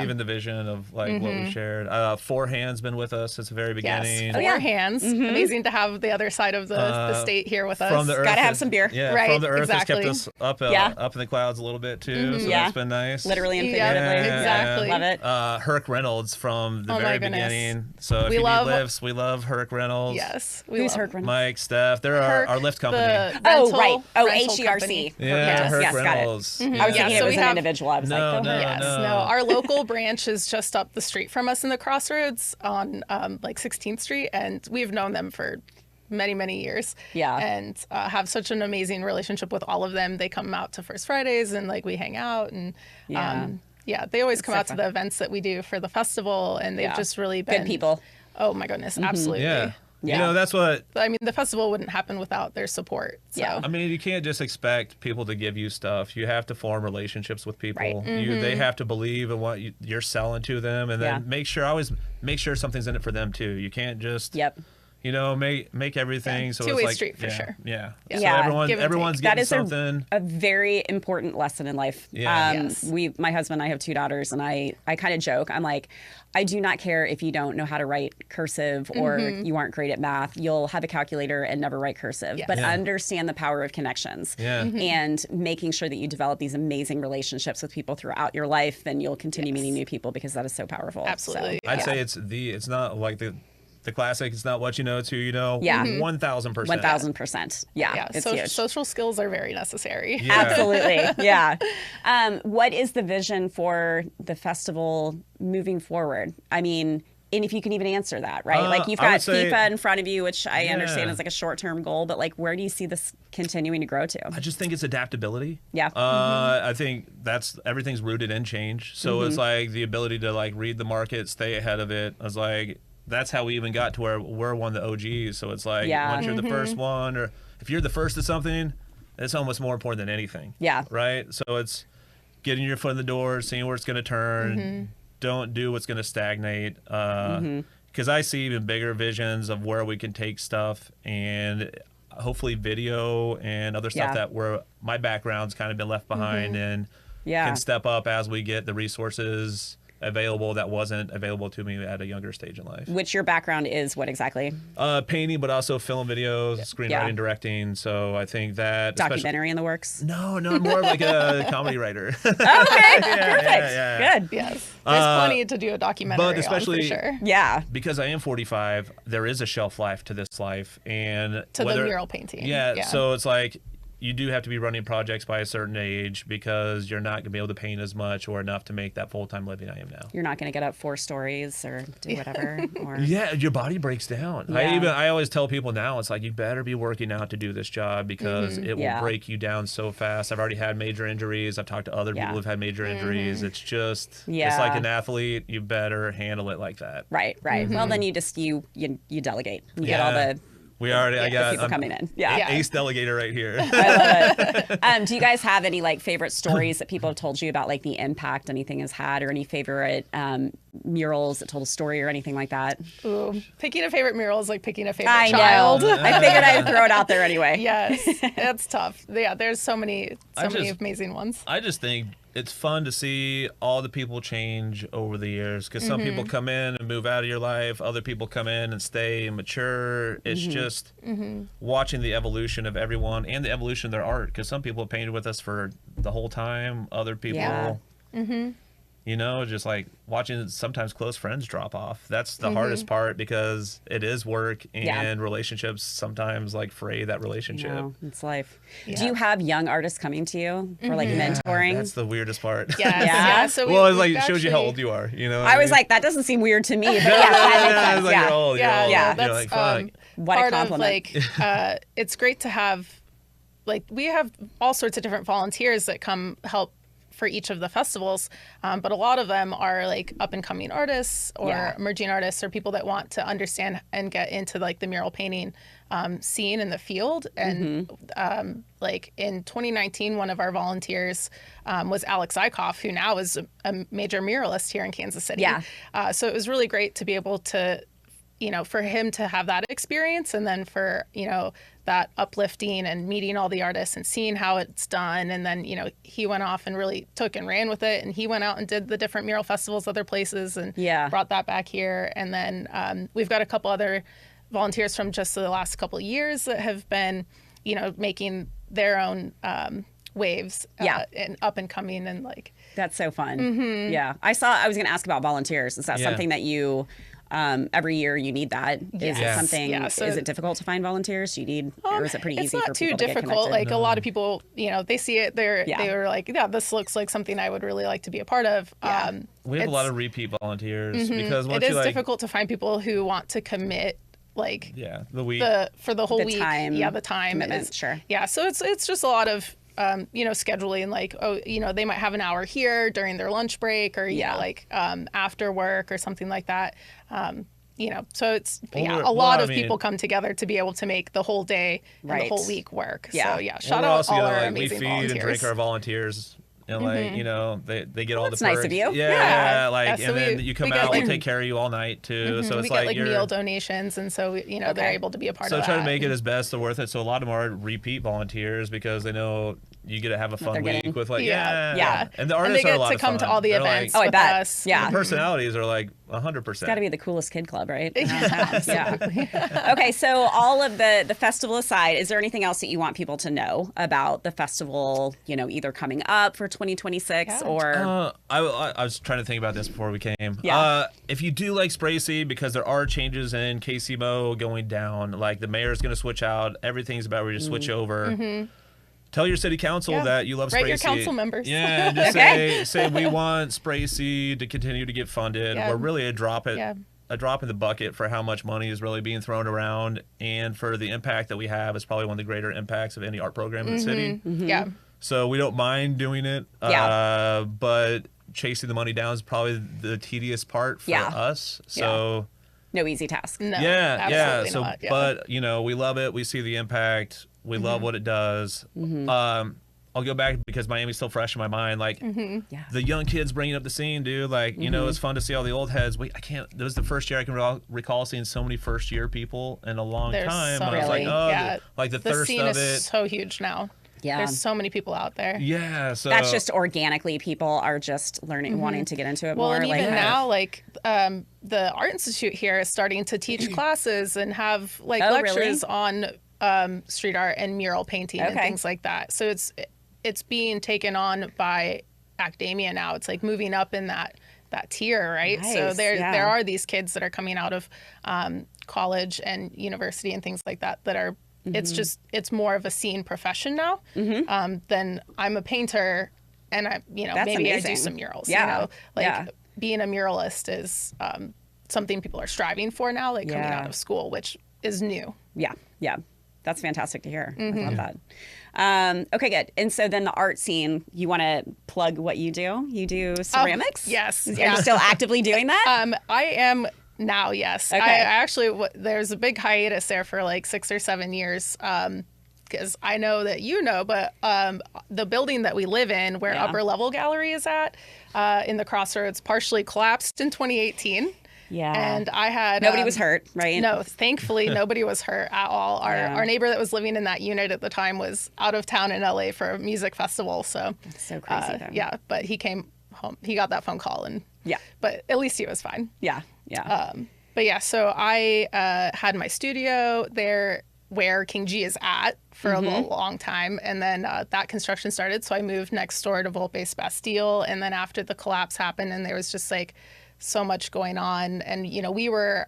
in the vision of what we shared. Four Hands been with us since the very beginning. Yes. Four Hands. Amazing to have the other side of the state here with us. From the earth, Gotta have some beer. Yeah, Right, From the Earth exactly. has kept us up in the clouds a little bit too. So that's been nice. Literally and Yeah, figuratively. exactly. Love it. Herc Reynolds from the Oh, very my goodness. beginning. So if We you love- need lifts, we love Herc Reynolds. Yes. Who's Herc Reynolds? Mike, Steph, they're our lift company. Oh, right. Oh, rental HERC. company. Yeah, Herc Yes, got it. Reynolds. I was Yeah, thinking so it was we an have- individual. I was No, like, go no. ahead. Yes, no. Our local branch is just up the street from us in the Crossroads on 16th Street, and we've known them for many, many years. Yeah. And have such an amazing relationship with all of them. They come out to First Fridays and we hang out, and they always come so out to the events that we do for the festival, and they've just really been Good people. Oh my goodness, absolutely. Yeah. Yeah. You know, that's what I mean, the festival wouldn't happen without their support. So. Yeah. I mean, you can't just expect people to give you stuff. You have to form relationships with people. Right. They have to believe in what you're selling to them, and then always make sure something's in it for them too. You can't just make everything so Two-way it's like street for sure. Yeah. Yeah. So everyone's That getting is something. a very important lesson in life. Yeah. Yes. My husband and I have two daughters, and I kind of joke. I'm like, I do not care if you don't know how to write cursive or you aren't great at math. You'll have a calculator and never write cursive, Yes. but Yeah. understand the power of connections and making sure that you develop these amazing relationships with people throughout your life, and you'll continue meeting new people because that is so powerful. Absolutely. So, I'd say it's not like the classic. It's not what you know, it's who you know. Yeah. 1,000%. 1,000%. Yeah. It's huge. Social skills are very necessary. Yeah. Absolutely. Yeah. What is the vision for the festival moving forward? I mean, and if you can even answer that, right? Like you've I got would say- FIFA in front of you, which I understand is like a short-term goal, but like where do you see this continuing to grow to? I just think it's adaptability. Yeah. I think everything's rooted in change. So it's like the ability to read the market, stay ahead of it. I was like, that's how we even got to where we're one of the OGs. So it's like once you're the first one, or if you're the first to something, it's almost more important than anything. Yeah. Right. So it's getting your foot in the door, seeing where it's going to turn. Don't do what's going to stagnate. Because I see even bigger visions of where we can take stuff, and hopefully video and other stuff that where my background's kind of been left behind and can step up as we get the resources available that wasn't available to me at a younger stage in life. Which your background is what exactly? Painting, but also film, videos, screenwriting, directing. So I think that Documentary in the works? No, more of like a comedy writer. Okay, perfect. Good. Yes. There's plenty to do a documentary but especially on, for sure. Yeah. Because I am 45, there is a shelf life to this life, and To the mural painting. Yeah, so it's like you do have to be running projects by a certain age because you're not going to be able to paint as much or enough to make that full-time living I am now. You're not going to get up 4 stories or do whatever. Or... Yeah, your body breaks down. Yeah. I always tell people now, it's like, you better be working out to do this job because it will break you down so fast. I've already had major injuries. I've talked to other people who've had major injuries. It's just, it's like an athlete. You better handle it like that. Right. Well, then you just, you delegate. You get all the... I got people coming in. Yeah. Ace delegator right here. I love it. Do you guys have any favorite stories that people have told you about the impact anything has had, or any favorite murals that told a story or anything like that? Ooh, picking a favorite mural is like picking a favorite I child. know. I figured I'd throw it out there anyway. Yes, it's tough. Yeah, there's so many amazing ones. I just think it's fun to see all the people change over the years, because some people come in and move out of your life, other people come in and stay and mature. It's just watching the evolution of everyone and the evolution of their art, because some people have painted with us for the whole time, other people you know, just like watching sometimes close friends drop off. That's the hardest part, because it is work, and relationships sometimes like fray that relationship. No, it's life. Do you have young artists coming to you for like mentoring? That's the weirdest part. Yeah. So well, it's like it shows you how old you are. You know, I was like, that doesn't seem weird to me. But that makes sense. Like you're old. Yeah. You're That's like, fuck. What a compliment. Of like, it's great to have, like, we have all sorts of different volunteers that come help for each of the festivals, but a lot of them are like up and coming artists or emerging artists, or people that want to understand and get into like the mural painting scene in the field. And like in 2019, one of our volunteers was Alex Eichhoff, who now is a major muralist here in Kansas City. So it was really great to be able to, you know, for him to have that experience, and then for, you know, that uplifting and meeting all the artists and seeing how it's done. And then, you know, he went off and really took and ran with it, and he went out and did the different mural festivals other places and brought that back here. And then we've got a couple other volunteers from just the last couple of years that have been, you know, making their own waves and up and coming, and like, that's so fun. Yeah, I was going to ask about volunteers. Is that something that you every year you need that? Is it something, so is it difficult to find volunteers? Do you need, or is it pretty easy for people to get connected? It's not too difficult. Like a lot of people, you know, they see it, they were like, this looks like something I would really like to be a part of. We have a lot of repeat volunteers, because once it is difficult to find people who want to commit, like the week, for the whole week. The time commitment, is sure. Yeah, so it's just a lot of you know, scheduling, like, oh, you know, they might have an hour here during their lunch break, or like after work or something like that. You know, so it's a lot of people come together to be able to make the whole day and the whole week work. So shout out all our amazing volunteers. We feed and drink our volunteers. And like, you know, they get all the perks. That's nice of you. Like, so and then you come out, we'll take care of you all night too. So it's we get like meal donations, and so, you know, they're able to be a part of that. So try to make it as best or worth it. So a lot of them are repeat volunteers, because they know you get to have a fun week with like, and the artists are a lot of fun. And they get to come to all the events with us. Yeah. The personalities are like 100%. It's got to be the coolest kid club, right? Okay, so all of the festival aside, is there anything else that you want people to know about the festival, you know, either coming up for 2026 or... I was trying to think about this before we came. If you do like SpraySee, because there are changes in KCMO going down, like the mayor's going to switch out, everything's about ready to switch over. Tell your city council that you love SpraySee. Write your council members. Yeah, and just say we want SpraySee to continue to get funded. We're really a drop in the bucket for how much money is really being thrown around, and for the impact that we have. It's probably one of the greater impacts of any art program in the city. Yeah. So we don't mind doing it, but chasing the money down is probably the tedious part for us. So no easy task. No, So, not. But you know, we love it. We see the impact. We love what it does. I'll go back because Miami's still fresh in my mind. Like the young kids bringing up the scene, dude. Like, you know, it's fun to see all the old heads. This was the first year I can recall seeing so many first year people in a long time. So I was like, like the thirst scene of is so huge now. Yeah. There's so many people out there. Yeah. So that's just organically people are just learning, wanting to get into it more. Well, and even now, like the Art Institute here is starting to teach classes and have like lectures on street art and mural painting and things like that. So it's being taken on by academia now. It's like moving up in that tier, right? Nice. So there are these kids that are coming out of college and university and things like that are it's more of a scene profession now than I'm a painter and maybe amazing. I do some murals. You know? Being a muralist is something people are striving for now, like coming out of school, which is new. Yeah. That's fantastic to hear. I love that. Okay, good. And so then the art scene, you want to plug what you do? You do ceramics? Yes. Are you still actively doing that? I am now, yes. Okay. I actually, there's a big hiatus there for like 6 or 7 years. because I know that you know, but the building that we live in, where Upper Level Gallery is at, in the Crossroads, partially collapsed in 2018. Yeah. And I had... Nobody was hurt, right? No, thankfully, nobody was hurt at all. Our neighbor that was living in that unit at the time was out of town in LA for a music festival. So, that's so crazy, though. Yeah, but he came home. He got that phone call, and but at least he was fine. Yeah, yeah. But yeah, so I had my studio there where King G is at for a long time. And then that construction started. So I moved next door to Volpe's Bastille. And then after the collapse happened and there was just like so much going on. And, you know, we were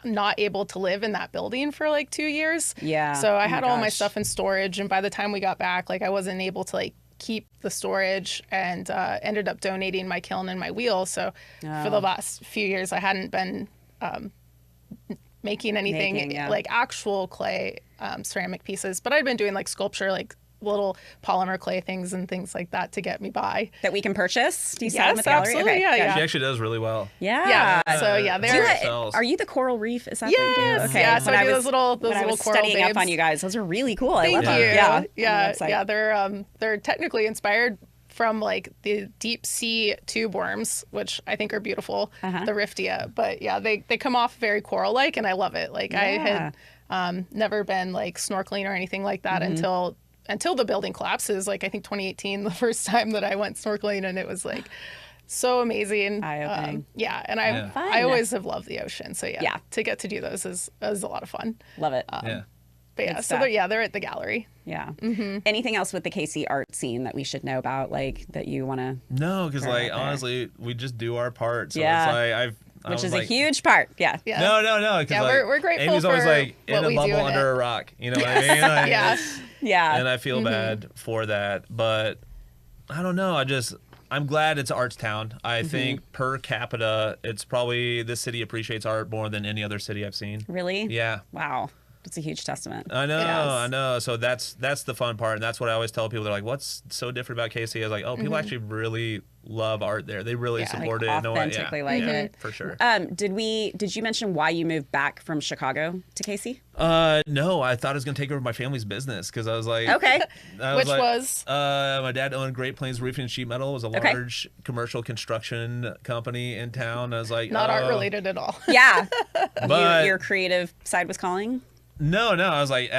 not able to live in that building for like 2 years. Yeah. So I had all my stuff in storage. And by the time we got back, like I wasn't able to like keep the storage and ended up donating my kiln and my wheel. So for the last few years, I hadn't been making anything like actual clay ceramic pieces, but I'd been doing like sculpture, like little polymer clay things and things like that to get me by. That we can purchase? Do you sell them at the gallery? Absolutely, okay. yeah. She actually does really well. Yeah. So yeah, are you the Coral Reef? Is that yes, what you do? Okay. Yeah, so I do those little when I was coral studying babes. up on you guys, those are really cool. Thank I love you. them. Yeah. They're technically inspired from like the deep sea tube worms, which I think are beautiful, the Riftia. But yeah, they come off very coral-like, and I love it. Like I had never been like snorkeling or anything like that until the building collapses. Like I think 2018, the first time that I went snorkeling, and it was like so amazing. Eye-opening. And I always have loved the ocean. So yeah, to get to do those is a lot of fun. Love it. But yeah, so they're at the gallery. Yeah. Anything else with the KC art scene that we should know about, like that you want to? No, because like honestly, we just do our part. So it's like which is a huge part. Yeah. No. Yeah, we're grateful. Amy's always like in a bubble under a rock. You know what I mean? Like, yeah. And I feel bad for that, but I don't know. I'm glad it's Arts Town. I think per capita, it's probably this city appreciates art more than any other city I've seen. Really? Yeah. Wow. It's a huge testament. I know. So that's the fun part, and that's what I always tell people. They're like, "What's so different about KC?" I was like, "Oh, people actually really love art there. They really support it. Authentically like it for sure." Did you mention why you moved back from Chicago to KC? No, I thought I was gonna take over my family's business because I was like, okay, which was my dad owned Great Plains Roofing and Sheet Metal. It was a large commercial construction company in town. I was like, not art related at all. Yeah, but your creative side was calling. No, I was like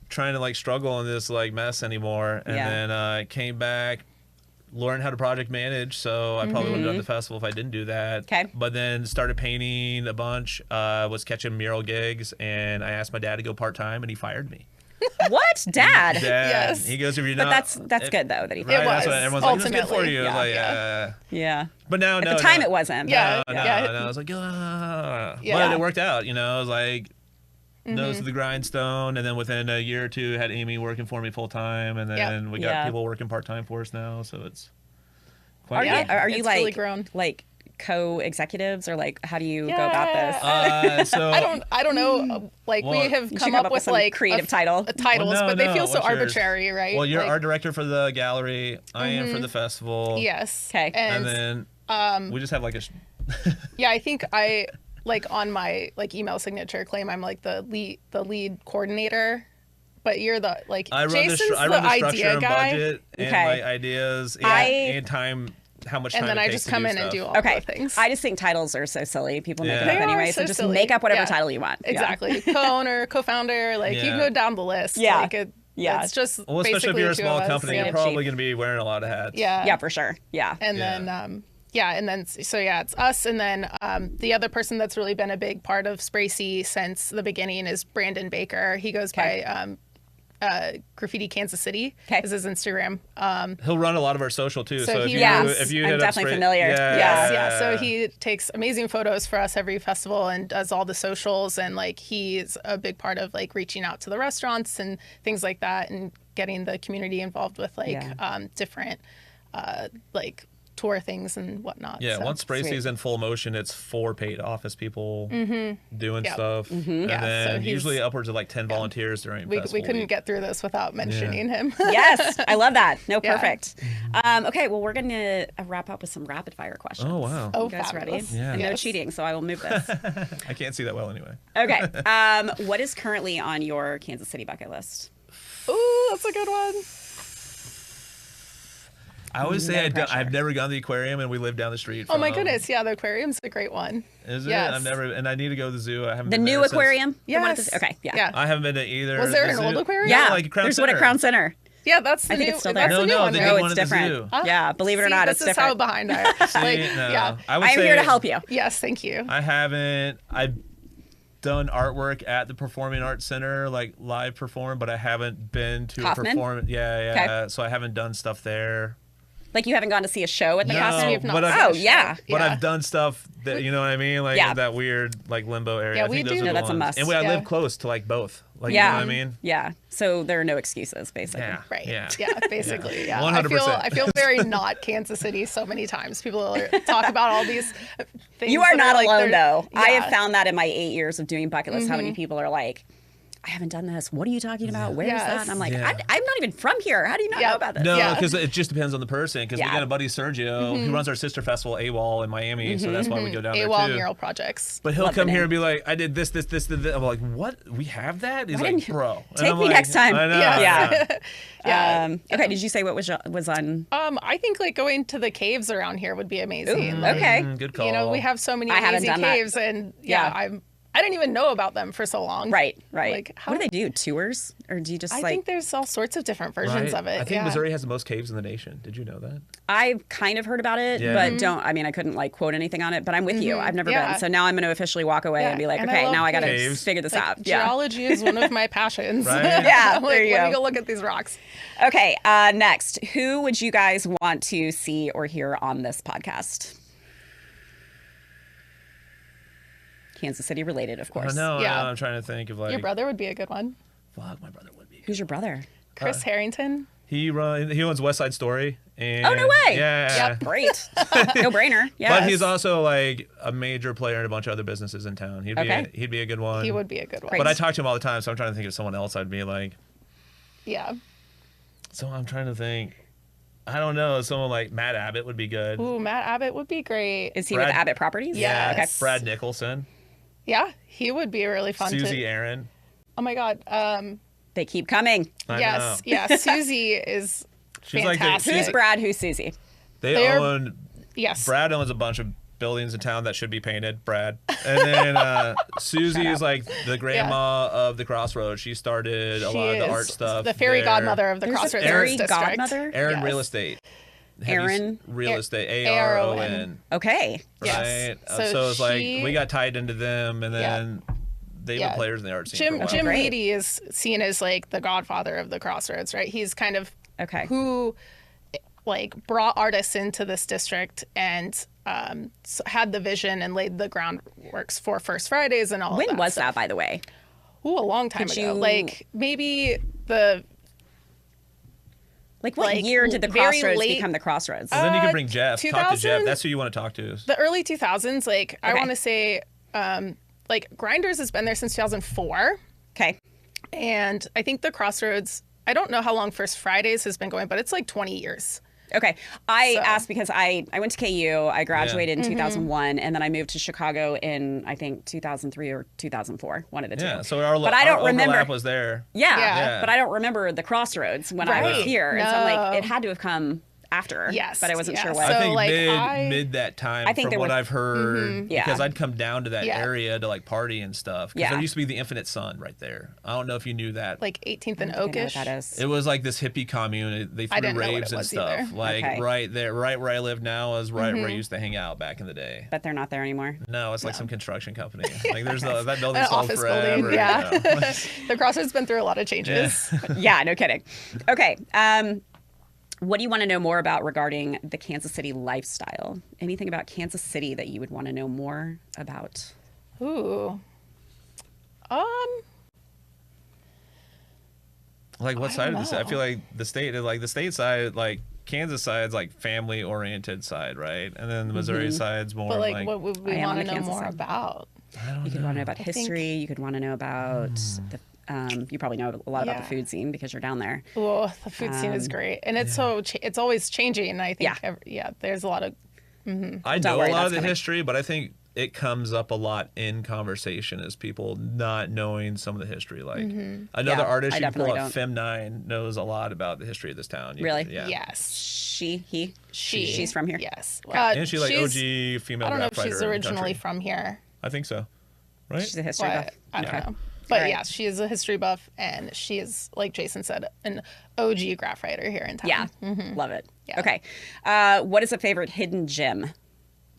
trying to like struggle in this like mess anymore, and then I came back, learned how to project manage. So I probably would have done the festival if I didn't do that. Okay. But then started painting a bunch. Was catching mural gigs, and I asked my dad to go part time, and he fired me. What, Dad? Yes. He goes, if you're not. But that's good though that he. Right, it was. That's what everyone's like, that's good for you. Yeah. But now, at the time, it wasn't. Yeah. No, I was like, but it worked out. You know, I was like. Nose to the grindstone, and then within a year or two had Amy working for me full time, and then we got people working part time for us now, so it's quite are you like really grown. Like co-executives, or like how do you go about this? So I don't know, like we have come up with like creative titles, but they feel so arbitrary, right? Well, you're like, art director for the gallery, I am for the festival. Yes. Okay. And then we just have like a I think I like on my like email signature claim I'm like the lead coordinator, but you're the like I run Jason's the idea structure and guy. budget and my ideas and time. How much time and then it I takes just to come do in stuff. and do all the things. I just think titles are so silly. People make it They up are anyway, so just silly. make up whatever title you want. Exactly. Co-owner, co-founder, like you can go down the list. Yeah. Like it's just especially if basically you're a two small of us. company, you're probably going to be wearing a lot of hats. Yeah, for sure. Yeah. And then it's us, and then the other person that's really been a big part of SpraySee since the beginning is Brandon Baker. He goes by Graffiti Kansas City is his Instagram. He'll run a lot of our social too. So if you hit I'm up definitely familiar. Yeah. So he takes amazing photos for us every festival and does all the socials, and like he's a big part of like reaching out to the restaurants and things like that, and getting the community involved with like different like tour things and whatnot. Yeah, once SpraySee's in full motion, it's 4 paid office people doing stuff. And then usually upwards of like 10 volunteers during festival we couldn't week. get through this without mentioning him. Yes, I love that. No, perfect. Okay, well, we're going to wrap up with some rapid fire questions. Oh, wow. Oh, you guys fabulous. ready? Yeah. No cheating, so I will move this. I can't see that well anyway. Okay. What is currently on your Kansas City bucket list? Ooh, that's a good one. I always say I've never gone to the aquarium, and we live down the street. Oh my goodness, yeah, the aquarium's a great one. Is it? Yes. I've never, and I need to go to the zoo. I haven't The been new there aquarium? since. Yes. Okay, yeah. I haven't been to either. Was there the an zoo. old aquarium? Yeah, like Crown there's Center. one at Crown Center. Yeah, that's the I think new, it's still there. that's the new one, they right? did No, one it's at the different. zoo. Yeah, believe it or not, it's this is different. how behind I am. See, Like, no. yeah. I would I'm say here to help you. Yes, thank you. I haven't. I've done artwork at the Performing Arts Center, like live perform, but I haven't been to Kaufman? a performance. Yeah. So I haven't done stuff there. Like you haven't gone to see a show at the No, Kaufman? You've not but seen I've- Oh, a show. yeah. But Yeah. I've done stuff that, you know what I mean, like Yeah. in that weird like limbo area. Yeah, I think we those do. are No, the that's a ones. must. And I Yeah. live close to like both. Like Yeah. you know what I mean? Yeah. So there are no excuses, basically. Yeah. Right. Yeah. Basically. Yeah. 100%. I feel very not Kansas City so many times. People talk about all these things. You are that not like, alone, they're- though. I have Yeah. found that in my 8 years of doing bucket lists, how many people are like, I haven't done this. What are you talking about? Where is Yes. that? And I'm like, Yeah. I'm not even from here. How do you not Yeah. know about this? No, Yeah. because it just depends on the person. Because Yeah. we got a buddy Sergio who runs our sister festival AWOL in Miami, so that's why we go down there AWOL too. mural projects. But he'll Love come the here name. and be like, I did this. I'm like, what? We have that? He's Why like, didn't you- bro. And Take I'm me like, next time. I know. Yeah. Yeah. Yeah. Okay. Did you say what was on? I think like going to the caves around here would be amazing. Like, Okay. Good call. You know, we have so many I haven't amazing done that. caves, and Yeah. I didn't even know about them for so long. Right. Like, what do they do? Tours? Or do you just I like. think there's all sorts of different versions Right? of it. I think yeah. Missouri has the most caves in the nation. Did you know that? I've kind of heard about it, Yeah. but don't. I mean, I couldn't like quote anything on it, but I'm with you. I've never Yeah. been. So now I'm going to officially walk away and be like, and I okay, love now I got to caves. figure this Like, out. Yeah. geology is one of my passions. Right? Yeah, I'm there like, you let go. me go look at these rocks. Okay. Next, who would you guys want to see or hear on this podcast? Kansas City related, of course. I know. Yeah. I'm trying to think of like. Your brother would be a good one. Fuck, my brother would be. Who's your brother? Chris Harrington. He owns West Side Story. And, Oh, no way. Yeah. Yep. Great. No brainer. Yeah. But he's also like a major player in a bunch of other businesses in town. He'd be a good one. He would be a good one. Great. But I talk to him all the time, so I'm trying to think of someone else I'd be like. Yeah. So I'm trying to think. I don't know. Someone like Matt Abbott would be good. Ooh, Matt Abbott would be great. Is he Brad- with Abbott Properties? Yeah. Okay. Brad Nicholson, Yeah, he would be really fun Susie to. Aaron. Oh my God. They keep coming. I Yes. know. Yeah. Susie is She's like the- fantastic. Who's Brad? Who's Susie? They're- own. Yes. Brad owns a bunch of buildings in town that should be painted. Brad, and then Susie is like the grandma of the Crossroads. She started a She lot of the is art stuff. the fairy there. godmother of the There's a Crossroads fairy Arts District. godmother? Aaron Yes. Real Estate. Aaron? Real Estate. A-R-O-N. ARON. Okay. Yes. Right. So So it's like she- we got tied into them, and then they've Yeah. been players in the art scene. Jim for a while. Jim Great. Leedy is seen as like the godfather of the Crossroads, right? He's kind of Okay. who like brought artists into this district and had the vision and laid the groundworks for First Fridays and all When of that was stuff. that, by the way? Ooh, a long time Could ago. you- Like maybe the Like, what Like, year did the very Crossroads late- become the Crossroads? And then you can bring Jeff. Talk to 2000? Jeff. That's who you want to talk to. the early 2000s. Like I Okay. want to say, like Grinders has been there since 2004. Okay. And I think the Crossroads, I don't know how long First Fridays has been going, but it's like 20 years. Okay. I So- asked because I went to KU. I graduated in 2001, and then I moved to Chicago in, I think, 2003 or 2004, one of the two. Yeah. So But I don't our remember. overlap was there. Yeah, Yeah. but I don't remember the Crossroads when I was Right. here. And so I'm like, No. it had to have come after. Yes, But I wasn't yeah. sure So, what. I think like, mid that time, I think from there what were- I've heard, Yeah. because I'd come down to that Yeah. area to like party and stuff. Because Yeah. there used to be the Infinite Sun right there. I don't know if you knew that. Like 18th and I don't know what Oakish. that is. It was like this hippie commune. They I threw didn't know what raves it and was stuff. either. Like Okay. right there, right where I live now is right where I used to hang out back in the day. But they're not there anymore. No, it's like some construction company. Like there's that building An sold office forever. building, yeah. you know. The Crossroads been through a lot of changes. Yeah, no kidding. Okay. What do you want to know more about regarding the Kansas City lifestyle? Anything about Kansas City that you would want to know more about? Ooh. Like what I side don't of the state? I know. feel like the state side, like Kansas side's like family oriented side, right? And then the Missouri side's more But like, like what would we I am on want to the know Kansas more side. about? You could want to know about I think- history. You could want to know about the. You probably know a lot about the Yeah. food scene because you're down there. Oh, the food scene is great, and it's it's always changing. I think Yeah. there's a lot of I Don't know worry, a lot that's of the coming. history, but I think it comes up a lot in conversation is people not knowing some of the history. Like another artist you can pull up, Fem9, knows a lot about the history of this town. Really? Yeah. Yes. She's from here. Yes. And she's like OG female. I don't know if graff she's writer in originally country. from here. I think so. Right? She's a history buff. I don't know. But yeah, she is a history buff, and she is, like Jason said, an OG graph writer here in town. Yeah, love it. Yeah. Okay, what is a favorite hidden gem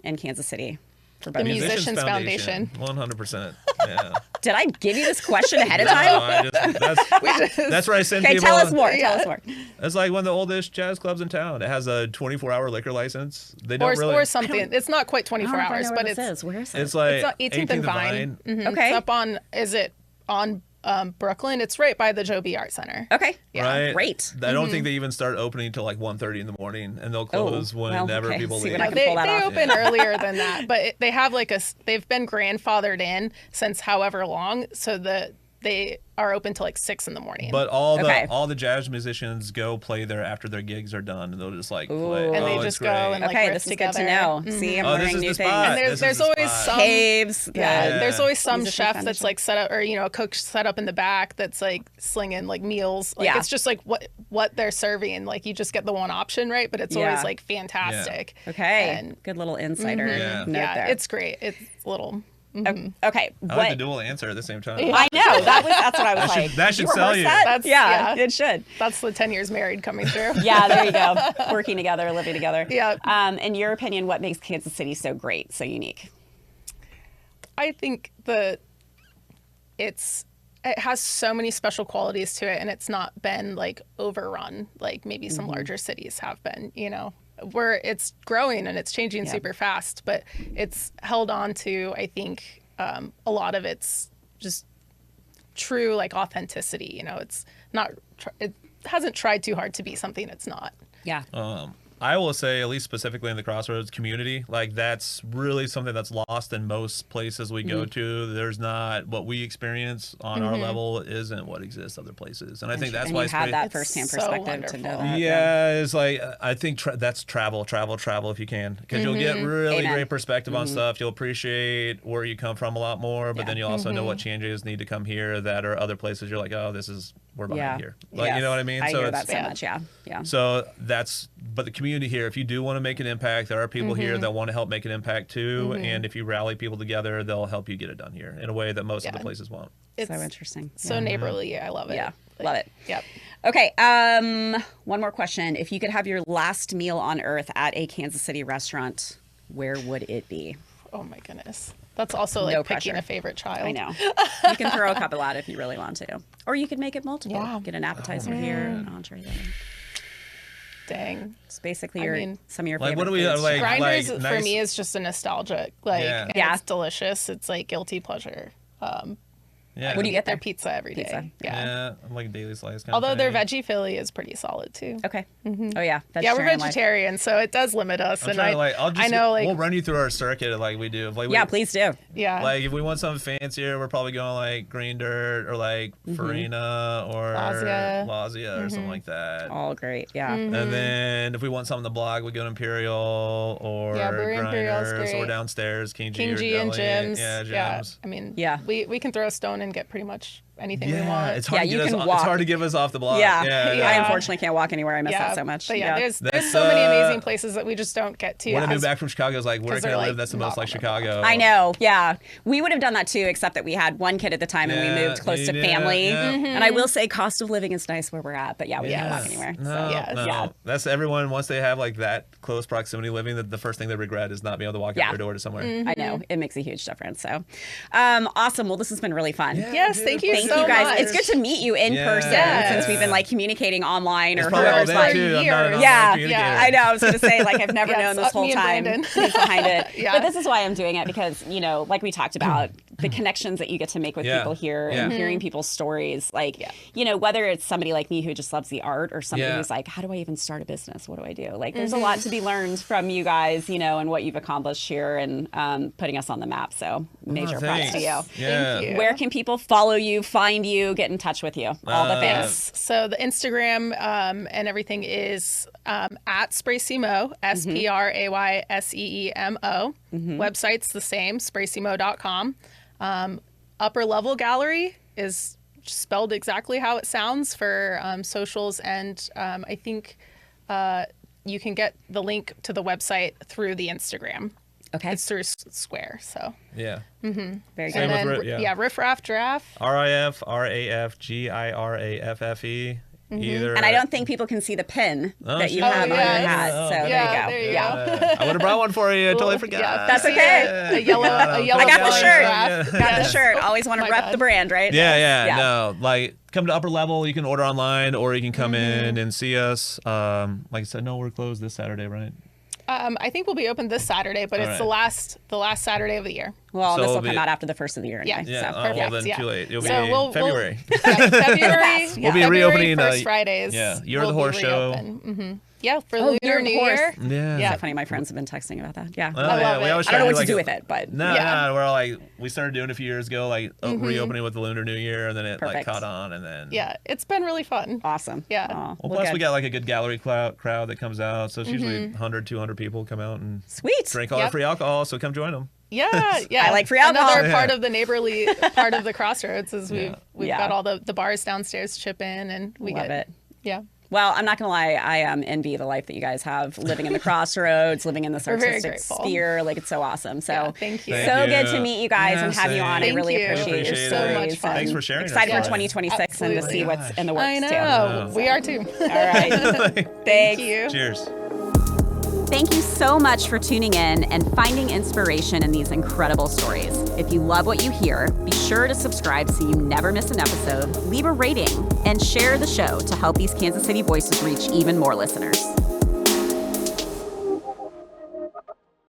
in Kansas City? For both The of you? Musicians Foundation. 100%. Yeah. Did I give you this question ahead of time? That's where I send Okay, people. tell us more. Tell us more. It's like one of the oldest jazz clubs in town. It has a 24-hour liquor license. They don't really. Or something. It's not quite 24 I don't know hours, where but this is. Where is it? It's like it's 18th and Vine. Okay. It's up on. Is it on Brooklyn? It's right by the Joe B. Art Center. Okay. Yeah. Right? Great. I don't think they even start opening until like 1:30 in the morning, and they'll close whenever people See leave. when I can They pull that off. open earlier than that, but they have they've been grandfathered in since however long, so they are open till like 6 in the morning. But all the Okay. jazz musicians go play there after their gigs are done, and they'll just like play. And they it's just go great. and like Okay, riff this is together. good to know. See, I'm learning this is new the things. spot. And This is there's the always spot. some Caves. there's always some Musicians chef Foundation. that's like set up, or a cook set up in the back that's like slinging like meals. Like Yeah. it's just like what they're serving. Like you just get the one option, right? But it's Yeah. always like fantastic. Okay. And Good little insider Yeah. note there. it's great. It's a little. Okay. I like the dual answer at the same time. I know. That's what I was like. that should you sell rehearse you. that? That's- yeah, yeah. it should. That's the 10 years married coming through. Yeah, there you go. Working together, living together. Yeah. In your opinion, what makes Kansas City so great, so unique? I think it has so many special qualities to it, and it's not been like overrun like maybe some larger cities have been, where it's growing and it's changing super fast, but it's held on to, I think, a lot of its just true like authenticity. It's not, it hasn't tried too hard to be something it's not. Yeah. I will say, at least specifically in the Crossroads community, like that's really something that's lost in most places we go to. There's not what we experience on our level isn't what exists other places, and I think that's why you had that firsthand so perspective to know wonderful. that. Yeah, it's like I think that's travel if you can, because you'll get really Amen. great perspective on stuff. You'll appreciate where you come from a lot more, but Yeah. then you also know what changes need to come here that are other places. You're like, oh, we're behind Yeah. here. Like, Yes. you know what I mean? I So hear it's- that so much. Yeah. Yeah. So but the community here, if you do want to make an impact, there are people here that want to help make an impact too. And if you rally people together, they'll help you get it done here in a way that most other places won't. It's So interesting. so neighborly. I love it. Yeah. Like, Love it. Yep. Okay. One more question. If you could have your last meal on earth at a Kansas City restaurant, where would it be? Oh my goodness. That's also like No picking pressure. a favorite child. I know. You can throw a couple out if you really want to. Or you could make it multiple. Yeah. Get an appetizer here, an entree there. Dang. It's basically mean, some of your like, favorite what do we foods. like? Grinders for nice- me is just a nostalgic, like, Yeah. and Yeah. it's delicious. It's like guilty pleasure. Yeah. What do you get Their there? pizza every day. Pizza. Yeah. Yeah, I'm like daily slice. Kind Although of their thing. veggie Philly is pretty solid too. Okay. Oh, yeah. Yeah, we're Vegetarian life. vegetarian, so it does limit us. I'm and trying to like, I know, like, we'll run you through our circuit like we do. Like, Yeah, please do. yeah, Like if we want something fancier, we're probably going like Green Dirt or like Farina or Lazia or something like that. All great. Yeah. Mm-hmm. And then if we want something to blog, we go to Imperial or Yeah, Brewery Imperial's Grinders or great. downstairs King G, King or G and Deli. Jim's. Yeah, Jim's. I mean, Yeah. we can throw a stone and get pretty much anything we Yeah, want. it's hard Yeah, to you get us. can It's walk. hard to give us off the block. Yeah. yeah. I unfortunately can't walk anywhere. I miss that so much. But yeah, there's That's, so many amazing places that we just don't get to. When I as- moved back from Chicago, I was like, where 'cause can I they're, live like, that's the most not like on the block. Chicago? I know. Yeah. We would have done that too, except that we had one kid at the time and we Yeah, moved close to yeah, family. yeah. And I will say cost of living is nice where we're at, but yeah, we can't walk Yes. anywhere. No, Yes. no. Yeah. That's everyone, once they have like that close proximity living, that the first thing they regret is not being able to walk Yeah. out their door to somewhere. I know. It makes a huge difference. So awesome. Well, this has been really fun. Yes, thank you Thank so you guys. much. It's good to meet you in Yeah. person Yes. since we've been like communicating online It's or probably all whoever's that like. too. I'm not an years. online Yeah, communicator. yeah. I know. I was going to say, like, I've never Yes, known this whole me and time Brandon. who's behind it. Yeah. But this is why I'm doing it because, like we talked about, the connections that you get to make with Yeah. people here Yeah. and hearing people's stories. Like, whether it's somebody like me who just loves the art or somebody Yeah. who's like, how do I even start a business? What do I do? Like, there's a lot to be learned from you guys, and what you've accomplished here and putting us on the map. So major props to you. Yeah. Thank you. Where can people follow you, find you, get in touch with you? All the things. So the Instagram and everything is at SpraySeeMO, SpraySeeMO. Website's the same, SpraySeeMO.com. Upper Level Gallery is spelled exactly how it sounds for socials, and I think you can get the link to the website through the Instagram. Okay. It's through Square, so. Yeah. Very good. And then, yeah. Riffraff, Giraffe. RIFRAFGIRAFFE. Either. And I don't think people can see the pin that you have on your hat. So there you go. I would have brought one for you. I totally forgot. Yeah, That's okay. A yellow I got the colored shirt. giraffe. Got the shirt. Always want to rep the brand, right? Yeah. No, like come to Upper Level. You can order online, or you can come in and see us. Like I said, no, we're closed this Saturday, right? I think we'll be open this Saturday, but it's the last Saturday of the year. Well, So this will it'll come be- out after the first of the year anyway. Yeah. So. Perfect. Well, then Yeah. too late. It'll So be we'll- February. February. We'll be February reopening. first Fridays. Yeah, Year of we'll the Horse be show. reopen. Yeah, for Oh, Lunar New Year. Yeah. It's so funny. My friends have been texting about that. Yeah. Oh, I love we it. always I try don't know to what to do do like with it, but No, Yeah. we're like we started doing it a few years ago, like reopening with the Lunar New Year, and then it like Perfect. caught on, and then Yeah, it's been really fun. Awesome. Yeah. Aw, Well, plus good. we got like a good gallery crowd that comes out, so it's usually 100, 200 people come out and Sweet. drink all the Yep. free alcohol. So come join them. Yeah. I like free alcohol. Another part of the neighborly part of the Crossroads is we've Yeah. got all the bars downstairs chip in, and we Love get it. Yeah. Well, I'm not going to lie. I envy the life that you guys have, living in the Crossroads, living in this We're very artistic grateful. sphere. Like, it's so awesome. So, Yeah, thank you. Thank so you. good to meet you guys and have you on. Thank I really you. appreciate your Appreciate So stories. much fun. Thanks and for sharing. Excited us for for 2026 and to see Absolutely. what's in the works, I know. too. We are too. All right. Thank Thanks. you. Cheers. Thank you so much for tuning in and finding inspiration in these incredible stories. If you love what you hear, be sure to subscribe so you never miss an episode, leave a rating, and share the show to help these Kansas City voices reach even more listeners.